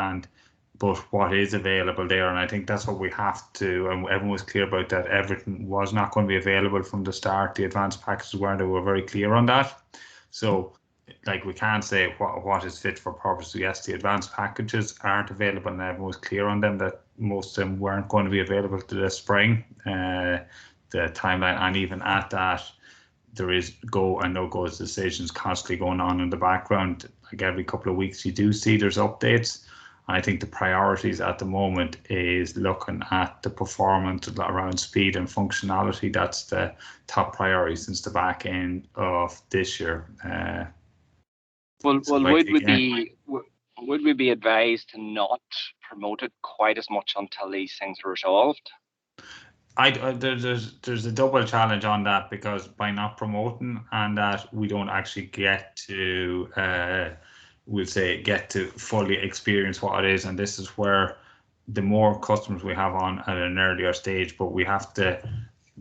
but what is available there, and I think that's what we have to, and everyone was clear about that. Everything was not going to be available from the start. The advanced packages weren't. They were very clear on that. So, like, we can't say what is fit for purpose. So yes, the advanced packages aren't available, and everyone was clear on them that most of them weren't going to be available to this spring. The timeline, and even at that, there is go and no go decisions constantly going on in the background. Like every couple of weeks, you do see there's updates. I think the priorities at the moment is looking at the performance around speed and functionality. That's the top priority since the back end of this year. Would we be advised to not promote it quite as much until these things are resolved? There's a double challenge on that, because by not promoting and that we don't actually get to get to fully experience what it is, and this is where the more customers we have on at an earlier stage, but we have to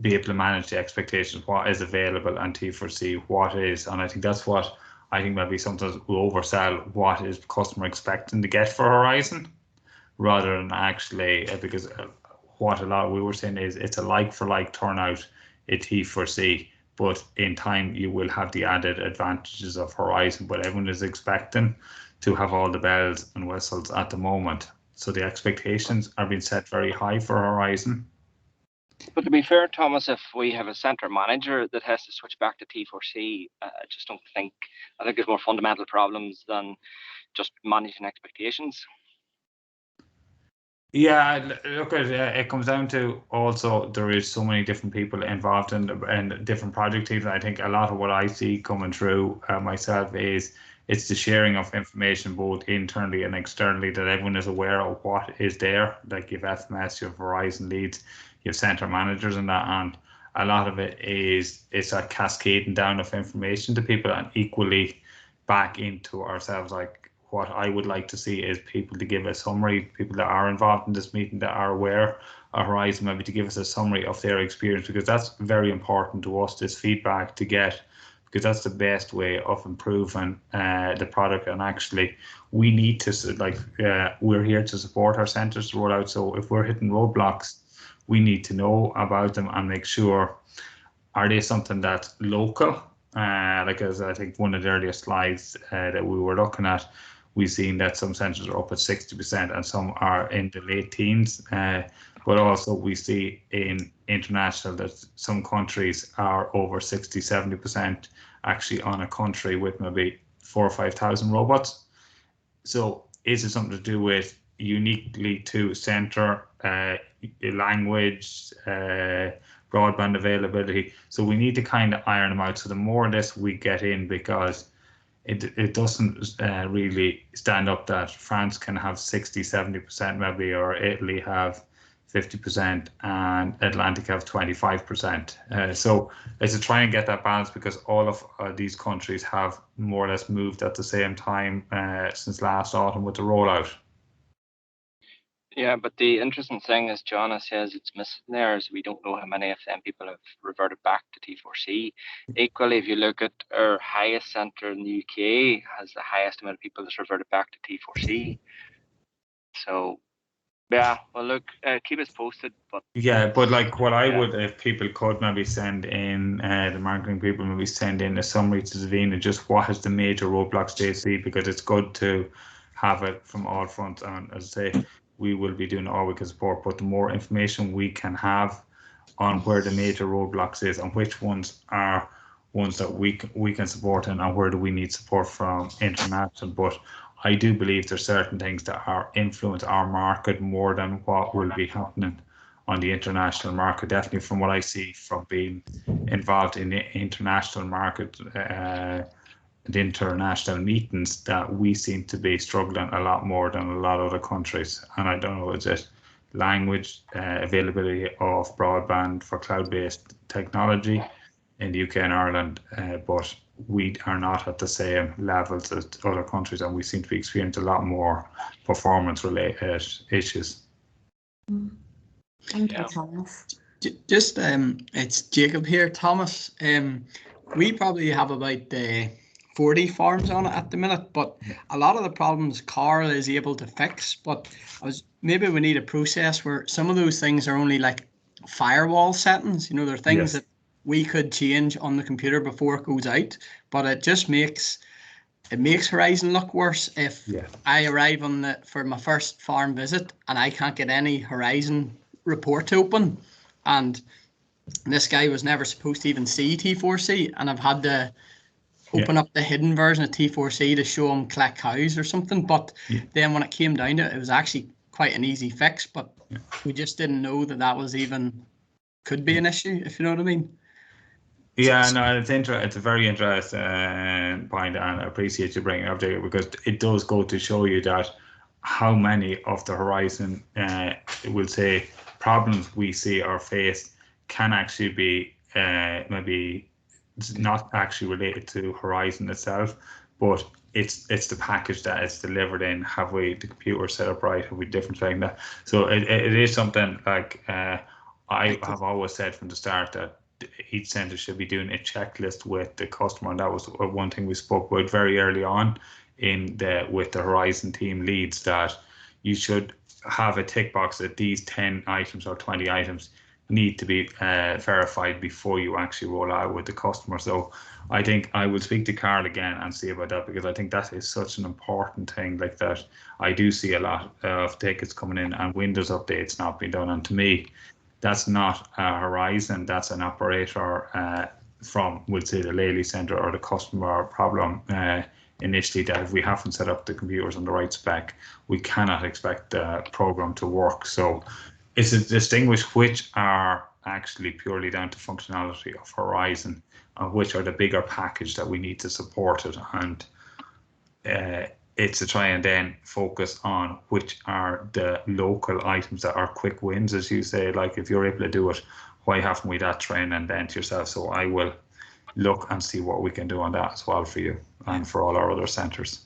be able to manage the expectations, what is available, and T4C what is, and I think that's what I think maybe sometimes we oversell what is customer expecting to get for Horizon, rather than actually because what a lot we were saying is it's a like for like turnout at T4C, but in time you will have the added advantages of Horizon, but everyone is expecting to have all the bells and whistles at the moment. So the expectations are being set very high for Horizon. But to be fair, Thomas, if we have a centre manager that has to switch back to T4C, I think there's more fundamental problems than just managing expectations. Yeah, look, it comes down to also there is so many different people involved in different project teams. I think a lot of what I see coming through myself is it's the sharing of information both internally and externally, that everyone is aware of what is there. Like you have FMS, you have Horizon leads, you have centre managers and that, and a lot of it is it's a cascading down of information to people and equally back into ourselves. Like what I would like to see is people to give a summary, people that are involved in this meeting that are aware of Horizon, maybe to give us a summary of their experience, because that's very important to us, this feedback to get, because that's the best way of improving the product. And actually we need to, we're here to support our centres to roll out. So if we're hitting roadblocks, we need to know about them and make sure, are they something that's local? Like as I think one of the earlier slides that we were looking at, we've seen that some centres are up at 60% and some are in the late teens. But also we see in international that some countries are over 60, 70% actually on a country with maybe 4,000 or 5,000 robots. So is it something to do with uniquely to centre, language, broadband availability? So we need to kind of iron them out. So the more of this we get in, because it doesn't really stand up that France can have 60, 70% maybe, or Italy have 50% and Atlantic have 25%. So it's to try and get that balance, because all of these countries have more or less moved at the same time since last autumn with the rollout. Yeah, but the interesting thing, as Joanna says, it's missing there is we don't know how many of them people have reverted back to T4C. Equally, if you look at our highest centre in the UK, has the highest amount of people that's reverted back to T4C. So, yeah, well, look, keep us posted. But yeah, but like what I would, if people could maybe send in, the marketing people maybe send in a summary to Davina, just what is the major roadblocks they see, because it's good to have it from all fronts. And as I say, we will be doing all we can support, but the more information we can have on where the major roadblocks is and which ones are ones that we can support in, and where do we need support from international. But I do believe there's certain things that are influence our market more than what will be happening on the international market. Definitely from what I see from being involved in the international market, the international meetings, that we seem to be struggling a lot more than a lot of other countries. And I don't know, is it language, availability of broadband for cloud-based technology in the UK and Ireland, but we are not at the same levels as other countries, and we seem to be experiencing a lot more performance-related issues. Thank you, Thomas. Just it's Jacob here, Thomas. We probably have about 40 farms on it at the minute, but a lot of the problems Carl is able to fix. But maybe we need a process where some of those things are only like firewall settings. You know, they're things that we could change on the computer before it goes out, but it just makes Horizon look worse if I arrive for my first farm visit and I can't get any Horizon report open, and this guy was never supposed to even see T4C, and I've had to open up the hidden version of T4C to show him collect cows or something. But then when it came down to it, it was actually quite an easy fix, but we just didn't know that was even could be an issue, if you know what I mean. Yeah, no, it's a very interesting point, and I appreciate you bringing it up there, because it does go to show you that how many of the Horizon, we'll say, problems we see or face can actually be maybe not actually related to Horizon itself, but it's the package that it's delivered in. Have we the computer set up right? Have we different like that? So it is something like I have always said from the start that each centre should be doing a checklist with the customer, and that was one thing we spoke about very early on with the Horizon team leads, that you should have a tick box that these 10 items or 20 items need to be verified before you actually roll out with the customer. So I think I will speak to Carl again and see about that, because I think that is such an important thing, like that. I do see a lot of tickets coming in and Windows updates not being done, and to me that's not a Horizon, that's an operator from, we'll say, the Lely Centre or the customer problem initially, that if we haven't set up the computers on the right spec, we cannot expect the program to work. So it's to distinguish which are actually purely down to functionality of Horizon and which are the bigger package that we need to support it, and it's to try and then focus on which are the local items that are quick wins, as you say. Like, if you're able to do it, why haven't we that training then to yourself? So I will look and see what we can do on that as well for you and for all our other centres.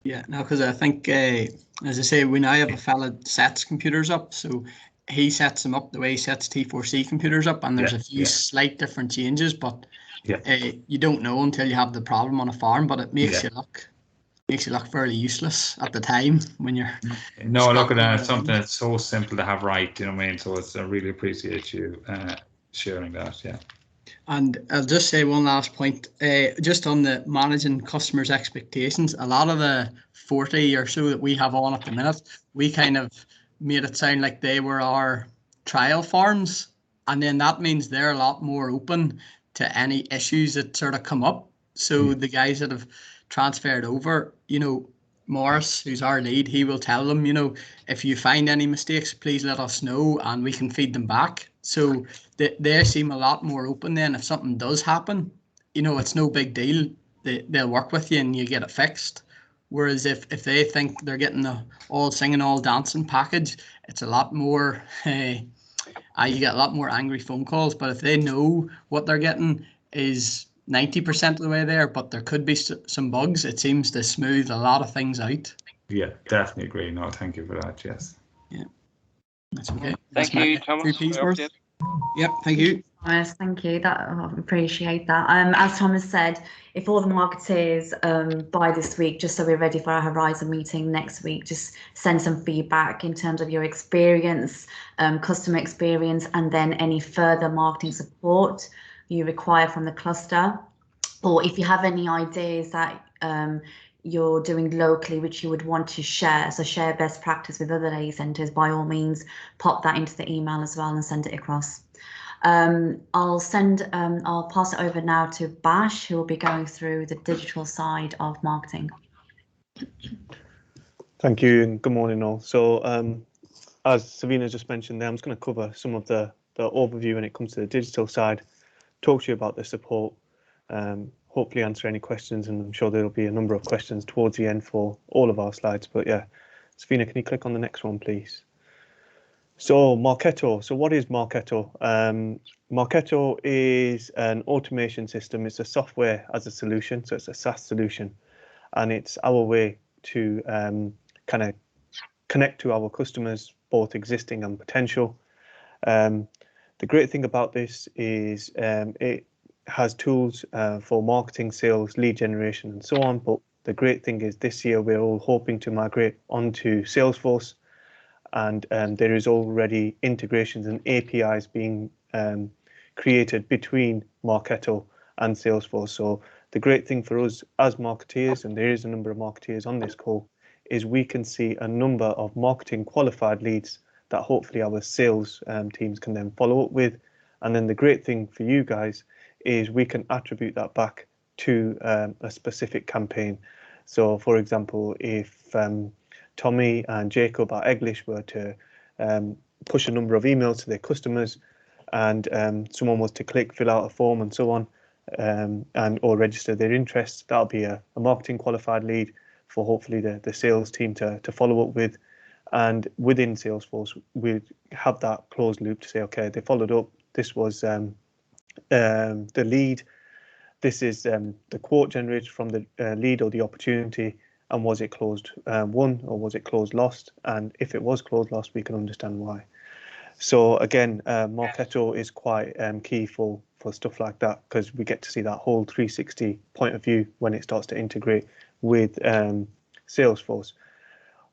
Yeah, no, because I think, as I say, we now have a fella that sets computers up, so he sets them up the way he sets T4C computers up, and there's a few slight different changes, but you don't know until you have the problem on a farm, but it makes you look fairly useless at the time when you're look at that. It's something that's so simple to have right, you know what I mean? So I really appreciate you sharing that. And I'll just say one last point, just on the managing customers' expectations. A lot of the 40 or so that we have on at the minute, we kind of made it sound like they were our trial farms, and then that means they're a lot more open to any issues that sort of come up. So the guys that have transferred over, you know, Morris, who's our lead, he will tell them, you know, if you find any mistakes, please let us know and we can feed them back. So they seem a lot more open then. If something does happen, you know, it's no big deal. They'll work with you and you get it fixed. Whereas if they think they're getting the all singing, all dancing package, it's a lot more, you get a lot more angry phone calls. But if they know what they're getting is 90% of the way there, but there could be some bugs, it seems to smooth a lot of things out. Yeah, definitely agree. No, thank you for that. Yes. Yeah. That's okay. Thank you, Thomas, for the update. Yep, thank you. Thomas, thank you. I appreciate that. As Thomas said, if all the marketeers by this week, just so we're ready for our Horizon meeting next week, just send some feedback in terms of your experience, customer experience, and then any further marketing support you require from the cluster. Or if you have any ideas that you're doing locally which you would want to share, so share best practice with other day centres, by all means pop that into the email as well and send it across. I'll pass it over now to Bash, who will be going through the digital side of marketing. Thank you and good morning all. So as Savina just mentioned there, I'm just going to cover some of the overview when it comes to the digital side, talk to you about the support, hopefully answer any questions, and I'm sure there'll be a number of questions towards the end for all of our slides. But yeah, Savina, can you click on the next one, please? So Marketo. So what is Marketo? Marketo is an automation system. It's a software as a solution, so it's a SaaS solution, and it's our way to kind of connect to our customers, both existing and potential. The great thing about this is it has tools for marketing, sales, lead generation, and so on. But the great thing is this year we're all hoping to migrate onto Salesforce, and there is already integrations and APIs being created between Marketo and Salesforce. So the great thing for us as marketeers, and there is a number of marketeers on this call, is we can see a number of marketing qualified leads that hopefully our sales teams can then follow up with. And then the great thing for you guys is we can attribute that back to a specific campaign. So for example, if Tommy and Jacob at Egglish were to push a number of emails to their customers, and someone was to click, fill out a form and so on, and or register their interest, that'll be a marketing qualified lead for hopefully the sales team to follow up with. And within Salesforce, we have that closed loop to say, okay, they followed up. This was the lead. This is the quote generated from the lead or the opportunity. And was it closed won or was it closed lost? And if it was closed lost, we can understand why. So again, Marketo is quite key for stuff like that, because we get to see that whole 360 point of view when it starts to integrate with Salesforce.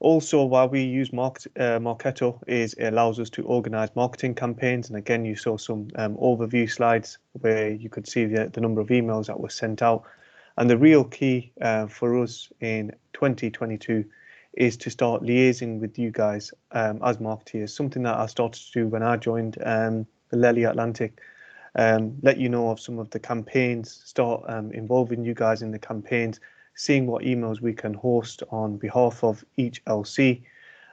Also, why we use Marketo is it allows us to organize marketing campaigns. And again, you saw some overview slides where you could see the number of emails that were sent out. And the real key for us in 2022 is to start liaising with you guys as marketeers, something that I started to do when I joined the Lely Atlantic. Let you know of some of the campaigns, start involving you guys in the campaigns, seeing what emails we can host on behalf of each LC,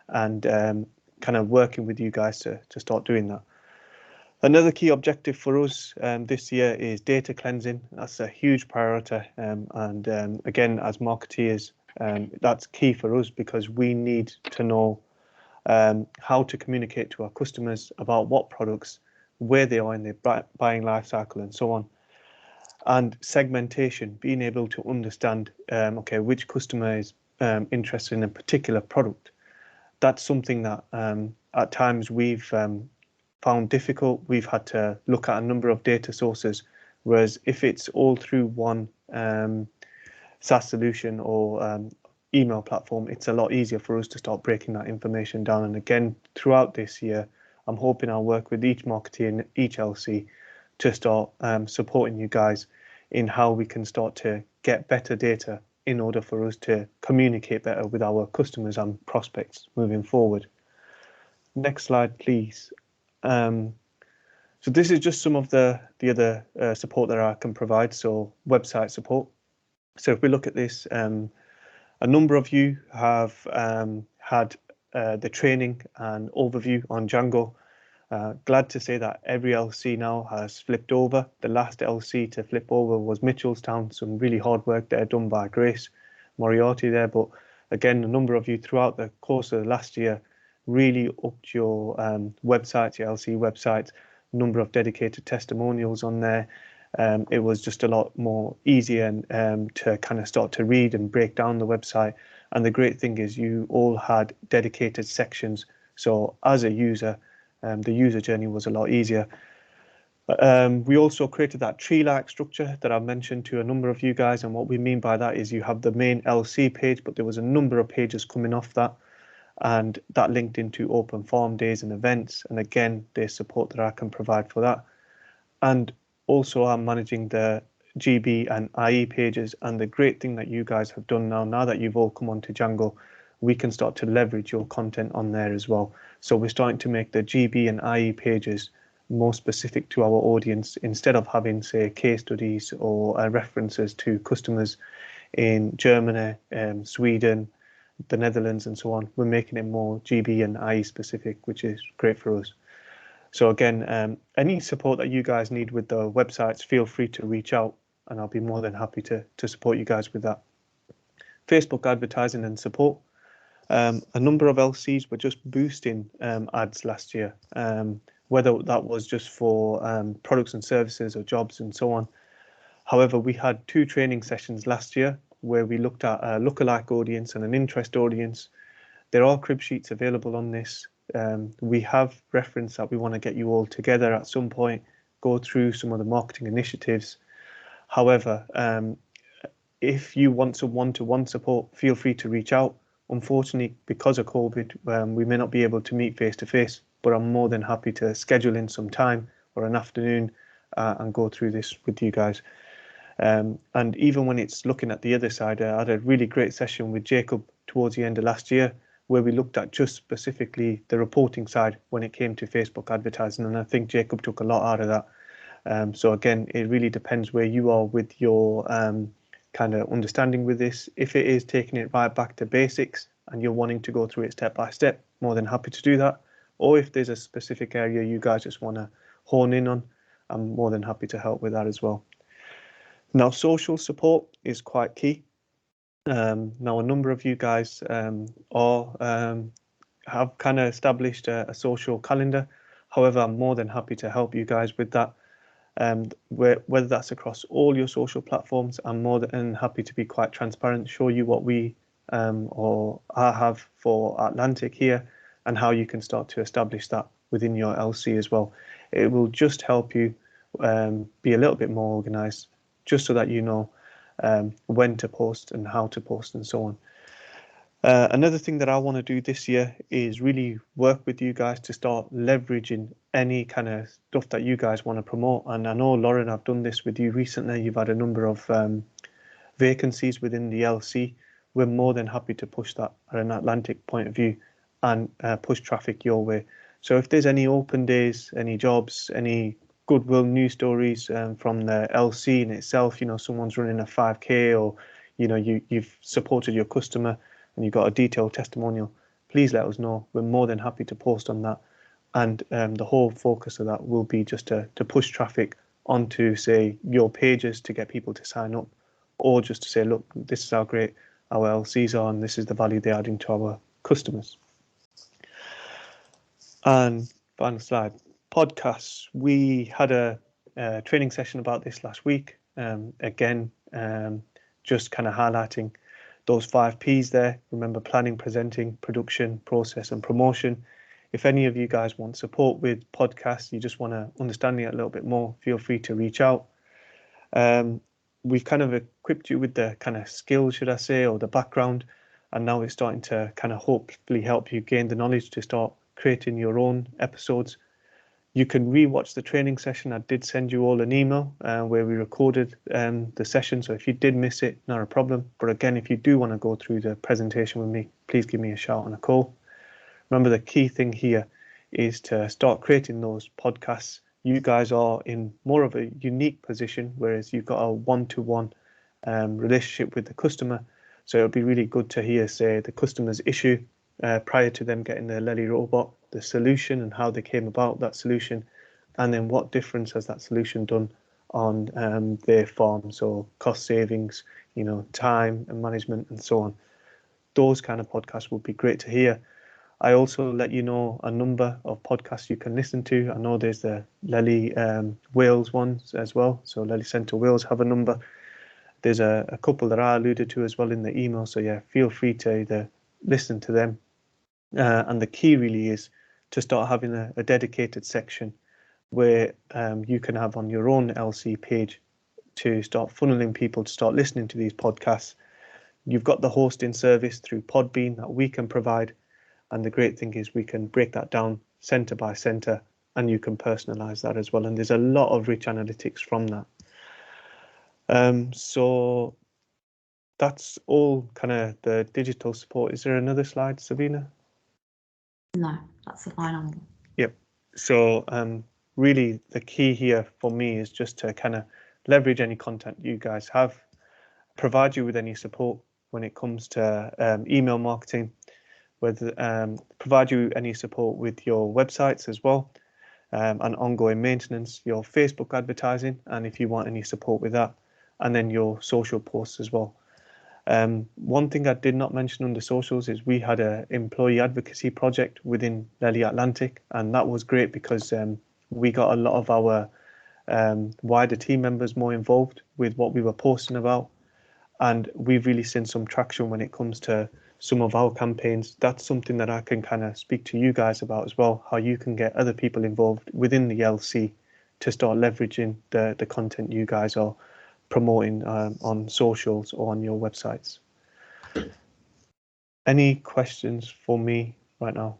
and kind of working with you guys to start doing that. Another key objective for us this year is data cleansing. That's a huge priority, and again, as marketeers, that's key for us, because we need to know how to communicate to our customers about what products, where they are in their buying life cycle, and so on. And segmentation, being able to understand, okay, which customer is interested in a particular product. That's something that at times we've found difficult. We've had to look at a number of data sources, whereas if it's all through one SaaS solution or email platform, it's a lot easier for us to start breaking that information down. And again, throughout this year, I'm hoping I'll work with each marketer in each LC to start supporting you guys in how we can start to get better data in order for us to communicate better with our customers and prospects moving forward. Next slide, please. So this is just some of the other support that I can provide. So website support. So if we look at this, a number of you have had the training and overview on Django. Glad to say that every LC now has flipped over. The last LC to flip over was Mitchellstown. Some really hard work there done by Grace Moriarty there. But again, a number of you throughout the course of the last year really upped your websites, your LC websites, number of dedicated testimonials on there. It was just a lot more easier and to kind of start to read and break down the website. And the great thing is you all had dedicated sections So as a user, the user journey was a lot easier. We also created that tree-like structure that I mentioned to a number of you guys, and what we mean by that is you have the main LC page, but there was a number of pages coming off that, and that linked into open farm days and events, and again, there's support that I can provide for that. And also I'm managing the GB and IE pages, and the great thing that you guys have done now that you've all come onto Django, we can start to leverage your content on there as well. So we're starting to make the GB and IE pages more specific to our audience, instead of having, say, case studies or references to customers in Germany, Sweden, the Netherlands and so on. We're making it more GB and IE specific, which is great for us. So again, any support that you guys need with the websites, feel free to reach out, and I'll be more than happy to support you guys with that. Facebook advertising and support. A number of LCs were just boosting ads last year, whether that was just for products and services or jobs and so on. However, we had 2 training sessions last year where we looked at a lookalike audience and an interest audience. There are crib sheets available on this. We have referenced that we want to get you all together at some point, go through some of the marketing initiatives. However, if you want some one-to-one support, feel free to reach out. Unfortunately, because of COVID, we may not be able to meet face-to-face, but I'm more than happy to schedule in some time or an afternoon and go through this with you guys. And even when it's looking at the other side, I had a really great session with Jacob towards the end of last year, where we looked at just specifically the reporting side when it came to Facebook advertising, and I think Jacob took a lot out of that. So again, it really depends where you are with your kind of understanding with this. If it is taking it right back to basics and you're wanting to go through it step by step, more than happy to do that. Or if there's a specific area you guys just want to hone in on, I'm more than happy to help with that as well. Now, social support is quite key. Now, a number of you guys have kind of established a social calendar. However, I'm more than happy to help you guys with that. Whether that's across all your social platforms, I'm more than happy to be quite transparent, show you what we or I have for Atlantic here, and how you can start to establish that within your LC as well. It will just help you be a little bit more organized, just so that you know when to post and how to post and so on. Another thing that I want to do this year is really work with you guys to start leveraging any kind of stuff that you guys want to promote. And I know, Lauren, I've done this with you recently. You've had a number of vacancies within the LC. We're more than happy to push that at an Atlantic point of view and push traffic your way. So if there's any open days, any jobs, any goodwill news stories from the LC in itself, you know, someone's running a 5K, or, you know, you've supported your customer and you've got a detailed testimonial, please let us know. We're more than happy to post on that. And the whole focus of that will be just to push traffic onto, say, your pages to get people to sign up, or just to say, look, this is how great our LCs are and this is the value they're adding to our customers. And final slide, podcasts. We had a training session about this last week. Again, just kind of highlighting those 5 Ps there. Remember, planning, presenting, production, process, and promotion. If any of you guys want support with podcasts, you just want to understand it a little bit more, feel free to reach out. We've kind of equipped you with the kind of skills, should I say, or the background, and now it's starting to kind of hopefully help you gain the knowledge to start creating your own episodes. You can re-watch the training session. I did send you all an email where we recorded the session, so if you did miss it, not a problem. But again, if you do want to go through the presentation with me, please give me a shout and a call. Remember, the key thing here is to start creating those podcasts. You guys are in more of a unique position, whereas you've got a one-to-one relationship with the customer. So it'll be really good to hear, say, the customer's issue prior to them getting the Lely robot, the solution and how they came about that solution, and then what difference has that solution done on their farm. So cost savings, you know, time and management and so on. Those kind of podcasts would be great to hear. I also let you know a number of podcasts you can listen to. I know there's the Lely Wales ones as well. So Lely Centre Wales have a number. There's a couple that I alluded to as well in the email. So yeah, feel free to either listen to them And the key really is to start having a dedicated section where you can have on your own LC page to start funneling people to start listening to these podcasts. You've got the hosting service through Podbean that we can provide. And the great thing is we can break that down center by center, and you can personalize that as well. And there's a lot of rich analytics from that. So that's all kind of the digital support. Is there another slide, Sabina? No, that's the final one. Yep. So really the key here for me is just to kind of leverage any content you guys have, provide you with any support when it comes to email marketing, provide you any support with your websites as well, and ongoing maintenance, your Facebook advertising, and if you want any support with that, and then your social posts as well. One thing I did not mention under socials is we had an employee advocacy project within Lely Atlantic, and that was great because we got a lot of our wider team members more involved with what we were posting about, and we've really seen some traction when it comes to some of our campaigns. That's something that I can kind of speak to you guys about as well, how you can get other people involved within the LC to start leveraging the content you guys are promoting on socials or on your websites. Any questions for me right now?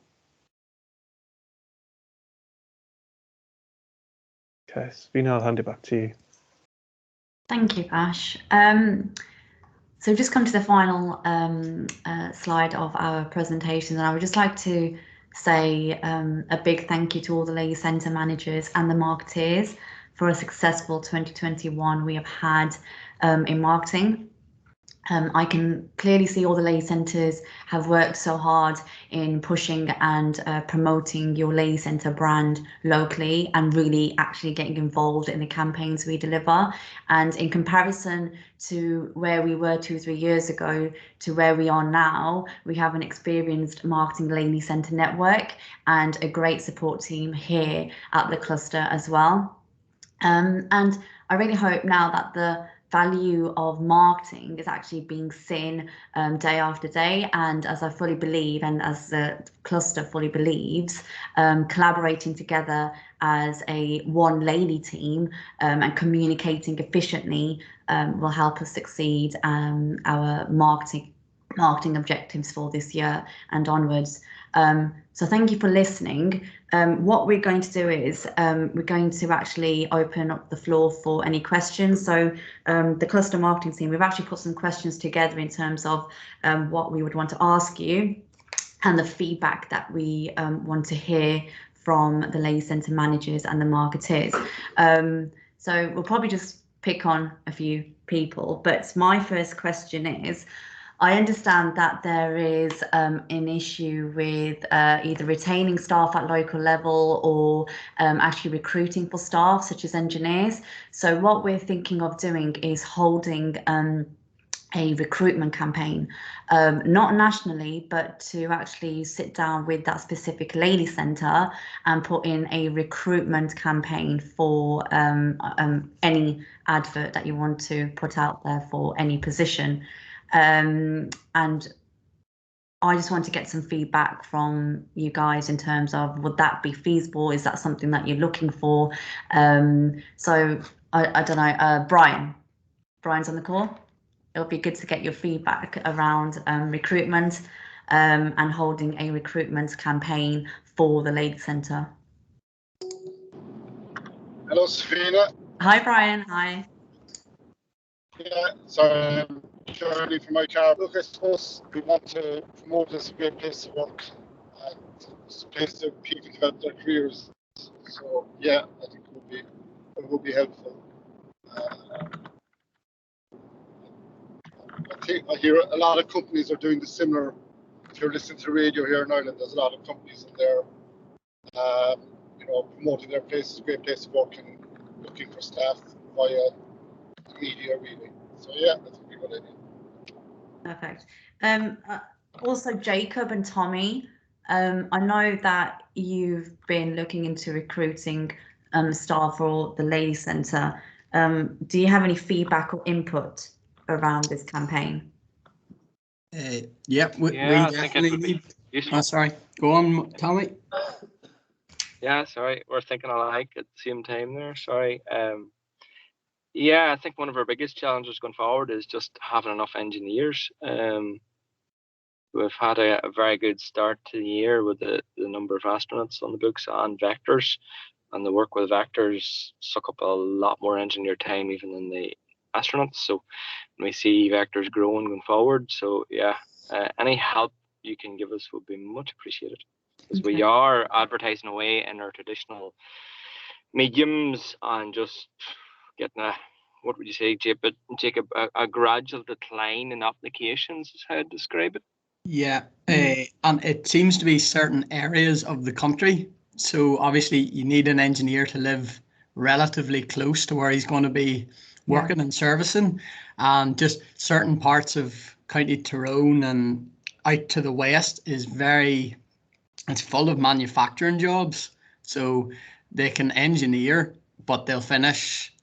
Okay, Sabina, I'll hand it back to you. Thank you, Ash. So we've just come to the final slide of our presentation, and I would just like to say a big thank you to all the Lely Centre managers and the marketeers for a successful 2021 we have had in marketing. I can clearly see all the Lely Centres have worked so hard in pushing and promoting your Lely Centre brand locally and really actually getting involved in the campaigns we deliver. And in comparison to where we were 2-3 years ago to where we are now, we have an experienced marketing Lely Centre network and a great support team here at the cluster as well. And I really hope now that the value of marketing is actually being seen day after day, and as I fully believe and as the cluster fully believes, collaborating together as a one Lely team and communicating efficiently will help us succeed our marketing objectives for this year and onwards. So thank you for listening. What we're going to do is we're going to actually open up the floor for any questions. So the cluster marketing team, we've actually put some questions together in terms of what we would want to ask you and the feedback that we want to hear from the Lely Centre managers and the marketers. So we'll probably just pick on a few people, but my first question is, I understand that there is an issue with either retaining staff at local level or actually recruiting for staff, such as engineers. So what we're thinking of doing is holding a recruitment campaign, not nationally, but to actually sit down with that specific Lely Centre and put in a recruitment campaign for any advert that you want to put out there for any position. And I just want to get some feedback from you guys in terms of, would that be feasible? Is that something that you're looking for? So I don't know, Brian's on the call. It'll be good to get your feedback around recruitment and holding a recruitment campaign for the Lely Centre. Hello, Sabina. Hi, Brian. Hi. Yeah, sorry, I'm Charlie from my car. Look, I suppose we want to promote this as a great place to work and it's a place that people develop their careers. So yeah, I think it would be helpful. I hear a lot of companies are doing the similar. If you're listening to radio here in Ireland, there's a lot of companies in there, promoting their place as a great place to work and looking for staff via media, really. So yeah, that's a good idea. Perfect. Also, Jacob and Tommy, I know that you've been looking into recruiting staff for the Lely Centre. Do you have any feedback or input around this campaign? Yeah, we definitely need. Useful. Oh, sorry. Go on, Tommy. Yeah, sorry, we're thinking alike at the same time there. Sorry. Yeah, I think one of our biggest challenges going forward is just having enough engineers. We've had a very good start to the year with the number of astronauts on the books and vectors, and the work with vectors suck up a lot more engineer time even than the astronauts. So we see vectors growing going forward. So yeah, any help you can give us would be much appreciated, because we are advertising away in our traditional mediums and just getting a, what would you say, Jacob, a gradual decline in applications is how I'd describe it. Yeah, and it seems to be certain areas of the country. So obviously you need an engineer to live relatively close to where he's going to be working and servicing, and just certain parts of County Tyrone and out to the west is it's full of manufacturing jobs. So they can engineer, but they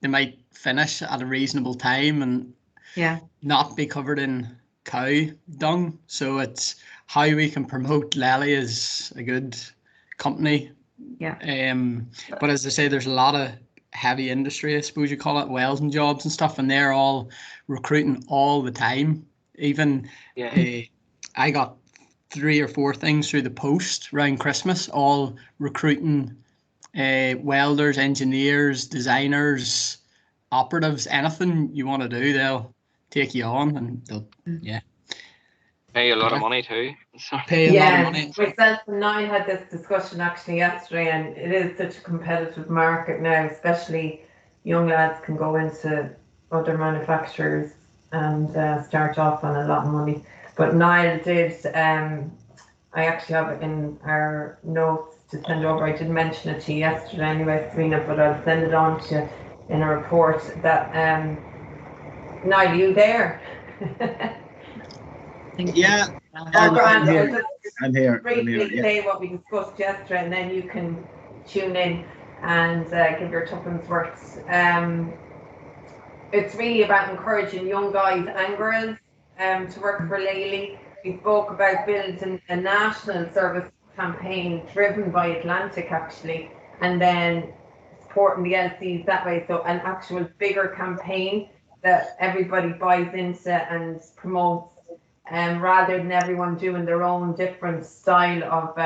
might finish at a reasonable time and not be covered in cow dung. So it's how we can promote Lely as a good company. But as I say, there's a lot of heavy industry, I suppose you call it, welding jobs and stuff, and they're all recruiting all the time. Even I got 3 or 4 things through the post around Christmas, all recruiting welders, engineers, designers, operatives, anything you want to do, they'll take you on, and they'll pay a lot of money too. Pay a lot of money. Myself and Niall had this discussion actually yesterday, and it is such a competitive market now, especially young lads can go into other manufacturers and start off on a lot of money. But Niall did, I actually have it in our notes to send over. I did mention it to you yesterday anyway, Serena, but I'll send it on to you in a report that, Niall, are you there? Yeah, I'm here. Briefly say what we discussed yesterday, and then you can tune in and give your tuppence worth. It's really about encouraging young guys and girls to work for Lely. We spoke about building a national service campaign driven by Atlantic actually, and then supporting the LCs that way. So an actual bigger campaign that everybody buys into and promotes, rather than everyone doing their own different style of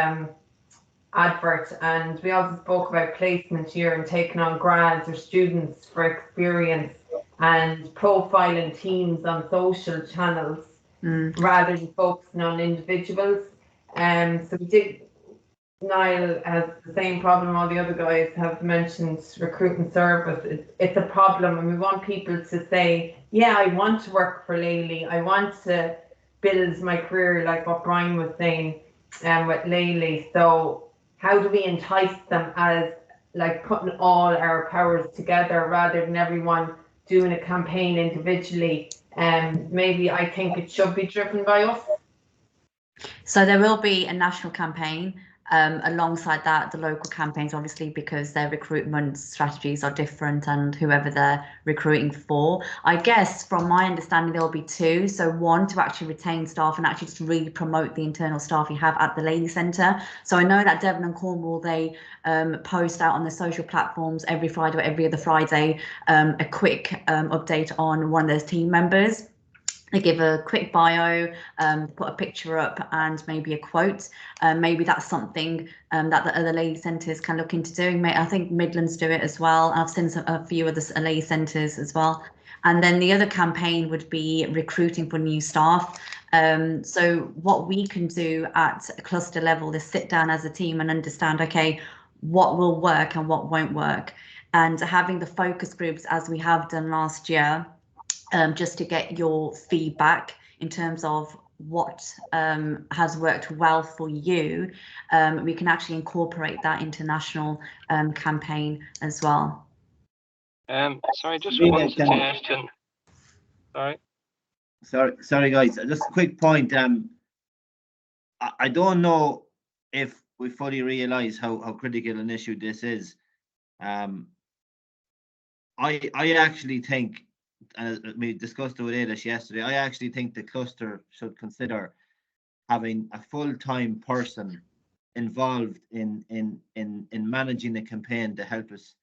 advert. And we also spoke about placement here and taking on grads or students for experience and profiling teams on social channels rather than focusing on individuals. So we did, Niall has the same problem all the other guys have mentioned, recruitment service. It's a problem, and we want people to say, yeah, I want to work for Lely, I want to build my career like what Brian was saying with Lely. So how do we entice them as like putting all our powers together rather than everyone doing a campaign individually? Maybe I think it should be driven by us. So there will be a national campaign. Alongside that, the local campaigns, obviously, because their recruitment strategies are different and whoever they're recruiting for. I guess from my understanding, there will be 2. So one to actually retain staff and actually just really promote the internal staff you have at the Lely Centre. So I know that Devon and Cornwall, they post out on the social platforms every Friday or every other Friday a quick update on one of those team members. They give a quick bio, put a picture up and maybe a quote. Maybe that's something that the other Lely centres can look into doing. I think Midlands do it as well. I've seen a few other Lely centres as well. And then the other campaign would be recruiting for new staff. So what we can do at a cluster level is sit down as a team and understand, okay, what will work and what won't work. And having the focus groups as we have done last year, just to get your feedback in terms of what has worked well for you, we can actually incorporate that into national campaign as well. Sorry, just one suggestion. Sorry, guys. Just a quick point. I don't know if we fully realise how critical an issue this is. I actually think, and we discussed it with Aidish yesterday, I actually think the cluster should consider having a full-time person involved in managing the campaign to help us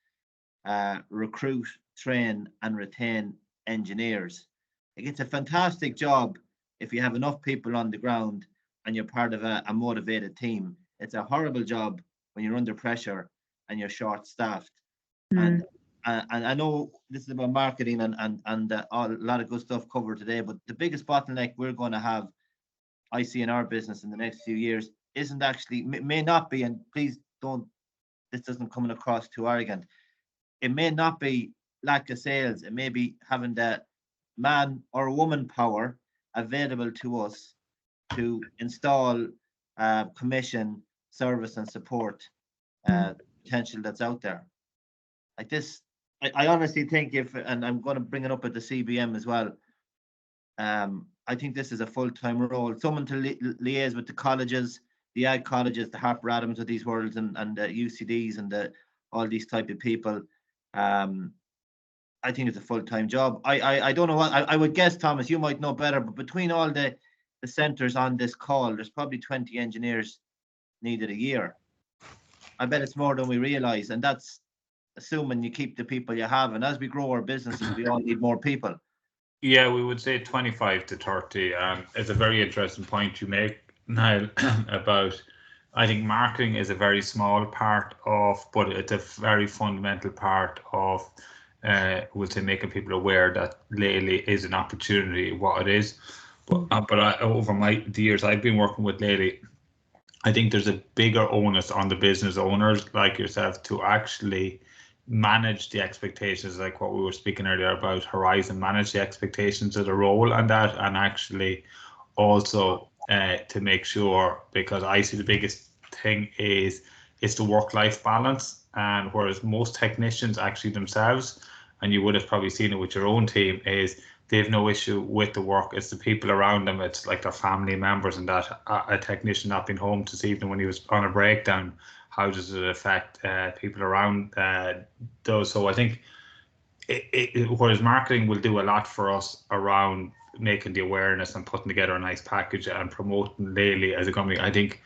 recruit, train, and retain engineers. Like, it's a fantastic job if you have enough people on the ground and you're part of a motivated team. It's a horrible job when you're under pressure and you're short-staffed. And I know this is about marketing and a lot of good stuff covered today, but the biggest bottleneck we're going to have, I see in our business in the next few years, isn't actually, may not be, and please don't, this doesn't come across too arrogant. It may not be lack of sales. It may be having the man or woman power available to us to install, commission, service, and support potential that's out there. Like this, I honestly think and I'm going to bring it up at the CBM as well. I think this is a full-time role. Someone to liaise with the colleges, the ag colleges, the Harper Adams of these worlds, and the UCDs and all these type of people. I think it's a full-time job. I don't know what I would guess, Thomas, you might know better, but between all the centres on this call, there's probably 20 engineers needed a year. I bet it's more than we realise, and that's assuming you keep the people you have. And as we grow our businesses, we all need more people. Yeah, we would say 25 to 30. It's a very interesting point you make, Niall, about, I think marketing is a very small part of, but it's a very fundamental part of, we'll say, making people aware that Lely is an opportunity, what it is. But over the years I've been working with Lely, I think there's a bigger onus on the business owners like yourself to actually manage the expectations, like what we were speaking earlier about Horizon, manage the expectations of the role and that, and actually also to make sure, because I see the biggest thing is the work-life balance, and whereas most technicians actually themselves, and you would have probably seen it with your own team, is they have no issue with the work. It's the people around them. It's like their family members, and that a technician not being home this evening when he was on a breakdown, how does it affect people around those? So I think whereas marketing will do a lot for us around making the awareness and putting together a nice package and promoting Lely as a company, I think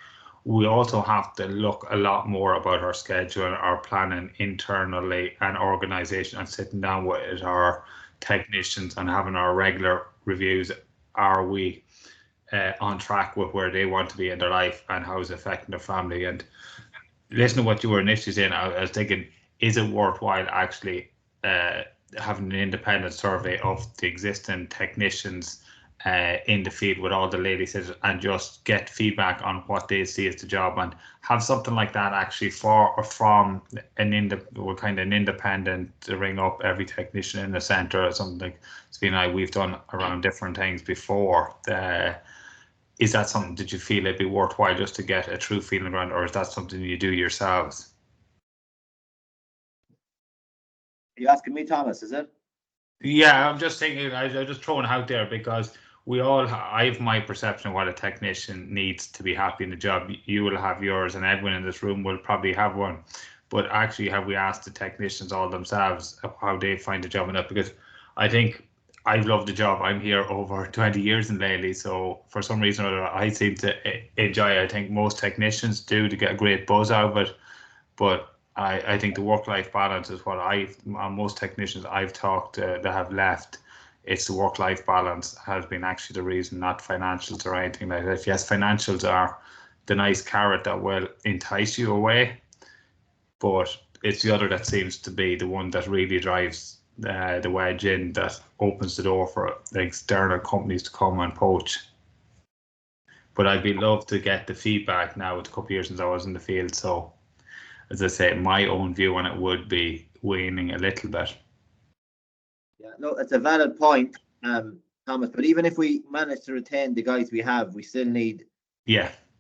we also have to look a lot more about our schedule, our planning internally and organisation, and sitting down with our technicians and having our regular reviews. Are we on track with where they want to be in their life and how it's affecting their family? And listen to what you were initially saying, I was thinking, is it worthwhile actually having an independent survey of the existing technicians in the field with all the Lely citizens and just get feedback on what they see as the job, and have something like that actually from an independent to ring up every technician in the centre or something like we've done around different things before. Is that something that you feel it'd be worthwhile just to get a true feeling around, or is that something you do yourselves? Are you asking me, Thomas, is it? Yeah, I'm just thinking, I'm just throwing it out there because I have my perception of what a technician needs to be happy in the job. You will have yours, and Edwin in this room will probably have one. But actually, have we asked the technicians all themselves how they find the job and that? Because I think I've loved the job. I'm here over 20 years in Lely, so for some reason or other, I seem to enjoy it. I think most technicians do to get a great buzz out of it. But I think the work-life balance is what most technicians I've talked to that have left, it's the work-life balance has been actually the reason, not financials or anything like that. Yes, financials are the nice carrot that will entice you away, but it's the other that seems to be the one that really drives the wedge in, that opens the door for the external companies to come and poach. But I'd be love to get the feedback now. It's a couple of years since I was in the field, so as I say, my own view on it would be waning a little bit. Yeah, no, it's a valid point, Thomas. But even if we manage to retain the guys we have, we still need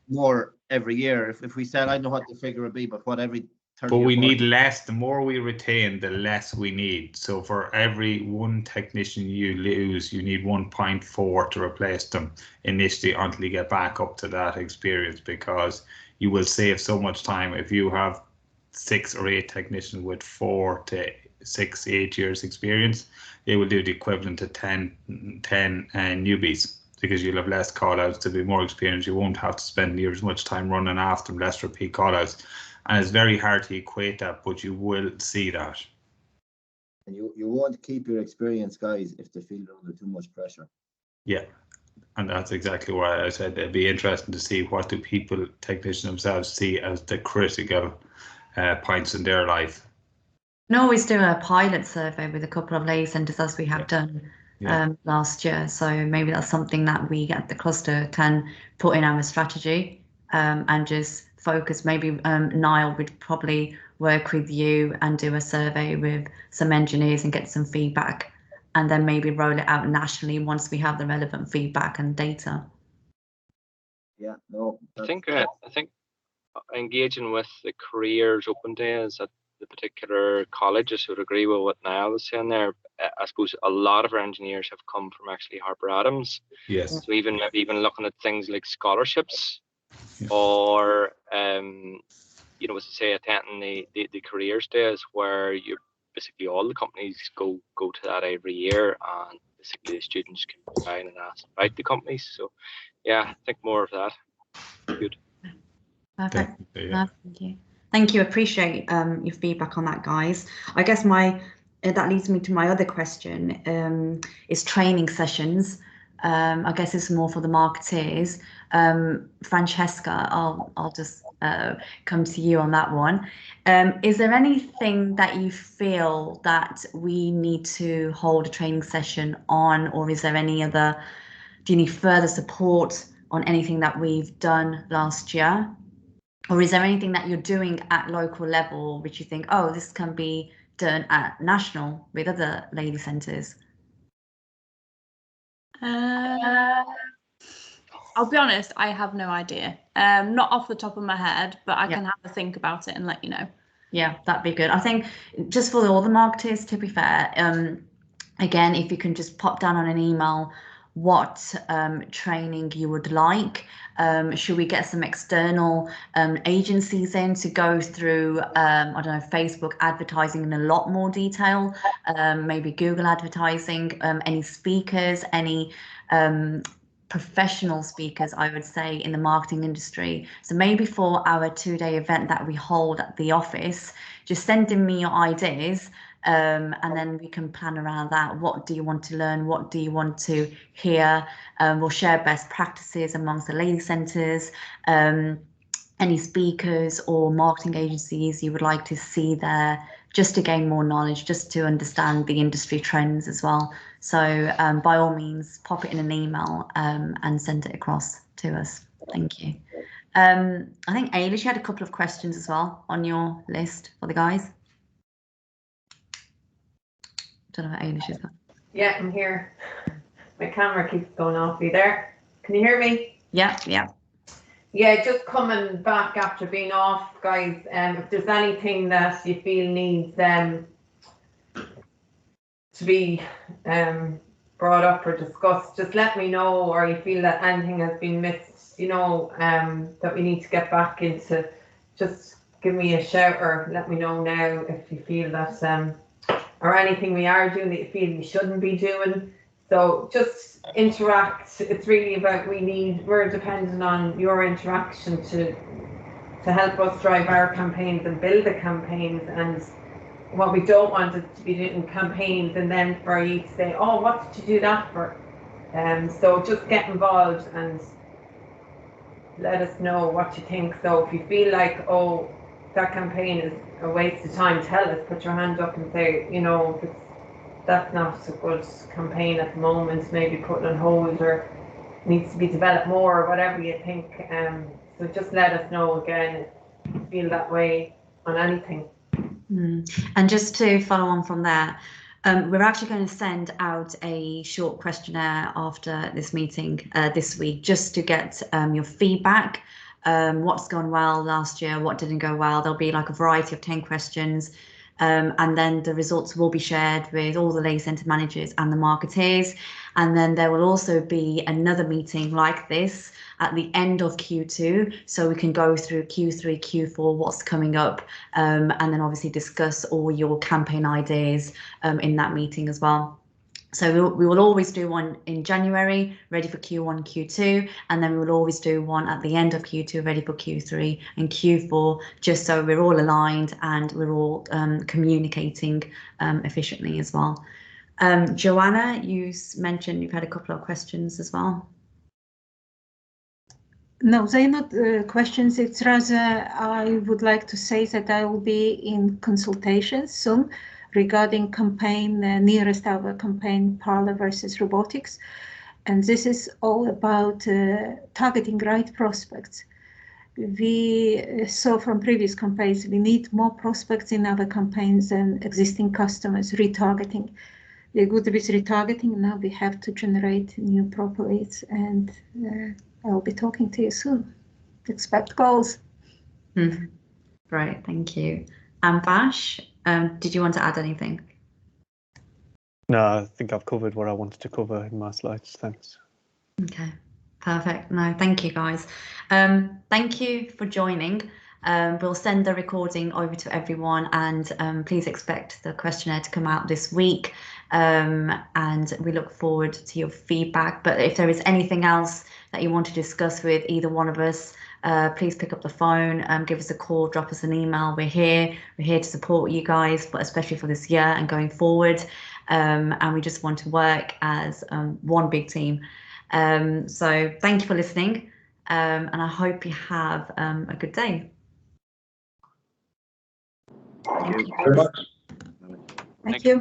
more every year. If we sell, I don't know what the figure would be, but what every 30. But we need less. The more we retain, the less we need. So for every one technician you lose, you need 1.4 to replace them initially until you get back up to that experience, because you will save so much time if you have 6 or 8 technicians with 4 to 8 years experience. They will do the equivalent to 10 newbies. because you'll have less call outs to be more experienced. You won't have to spend near as much time running after them, less repeat call outs. And it's very hard to equate that, but you will see that. And you won't keep your experienced guys if they feel they're under too much pressure. Yeah. And that's exactly why I said it'd be interesting to see what do people, technicians themselves, see as the critical points in their life. We can always do a pilot survey with a couple of lay centres as we have done last year. So maybe that's something that we at the cluster can put in our strategy and just focus. Maybe Niall would probably work with you and do a survey with some engineers and get some feedback, and then maybe roll it out nationally once we have the relevant feedback and data. Yeah, no. I think engaging with the careers open days at the particular colleges would agree with what Niall was saying there. I suppose a lot of our engineers have come from actually Harper Adams. Yes. So even looking at things like scholarships, or you know, as I say, attending the careers days where you basically all the companies go to that every year, and basically the students can go down and ask about the companies. So yeah, I think more of that. Good. Perfect. Yeah. Thank you. Appreciate your feedback on that, guys. I guess that leads me to my other question, is training sessions. I guess it's more for the marketeers. Francesca, I'll just come to you on that one. Is there anything that you feel that we need to hold a training session on, or is there any other, do you need further support on anything that we've done last year? Or is there anything that you're doing at local level which you think, oh, this can be done at national with other lady centres? I'll be honest, I have no idea. Not off the top of my head, but I can have a think about it and let you know. Yeah, that'd be good. I think just for all the marketers, to be fair, again, if you can just pop down on an email what training you would like. Should we get some external agencies in to go through, I don't know, Facebook advertising in a lot more detail, maybe Google advertising, any speakers, any professional speakers, I would say, in the marketing industry. So maybe for our 2-day event that we hold at the office, just send in me your ideas. And then we can plan around that. What do you want to learn? What do you want to hear? We'll share best practices amongst the lady centres. Any speakers or marketing agencies you would like to see there, just to gain more knowledge, just to understand the industry trends as well. So by all means, pop it in an email and send it across to us. Thank you. I think Ailish, you had a couple of questions as well on your list for the guys. Don't know what Ailish is. Yeah, I'm here. My camera keeps going off. Are you there? Can you hear me? Yeah, yeah. Yeah, just coming back after being off, guys. If there's anything that you feel needs to be brought up or discussed, just let me know. Or you feel that anything has been missed, you know, that we need to get back into, just give me a shout or let me know now if you feel that or anything we are doing that you feel we shouldn't be doing. So just interact. It's really about we're dependent on your interaction to help us drive our campaigns and build the campaigns. And what we don't want is to be doing campaigns and then for you to say, oh, what did you do that for? So just get involved and let us know what you think. So if you feel like, oh, that campaign is a waste of time, tell us, put your hand up and say, you know, if that's not a good campaign at the moment, maybe put it on hold or needs to be developed more or whatever you think. So just let us know again if you feel that way on anything. And just to follow on from there, we're actually going to send out a short questionnaire after this meeting this week, just to get your feedback. What's gone well last year, what didn't go well. There'll be like a variety of 10 questions, and then the results will be shared with all the lay centre managers and the marketeers. And then there will also be another meeting like this at the end of Q2, so we can go through Q3, Q4, what's coming up, and then obviously discuss all your campaign ideas in that meeting as well. So we will always do one in January, ready for Q1, Q2, and then we will always do one at the end of Q2, ready for Q3 and Q4, just so we're all aligned and we're all communicating efficiently as well. Joanna, you mentioned you've had a couple of questions as well. No, they're not questions. It's rather, I would like to say that I will be in consultations soon regarding campaign, nearest our campaign, parlor versus robotics. And this is all about targeting right prospects. We saw from previous campaigns, we need more prospects in our campaigns than existing customers, retargeting. We're good with retargeting, now we have to generate new proper leads, and I'll be talking to you soon. Expect calls. Great, thank you. Vash, did you want to add anything? No, I think I've covered what I wanted to cover in my slides. Thanks. Okay, perfect. No, thank you, guys. Thank you for joining. We'll send the recording over to everyone, and please expect the questionnaire to come out this week. And we look forward to your feedback. But if there is anything else that you want to discuss with either one of us, please pick up the phone, give us a call, drop us an email. We're here to support you guys, but especially for this year and going forward. And we just want to work as one big team. So thank you for listening, and I hope you have a good day. Thank you very much. Thank you.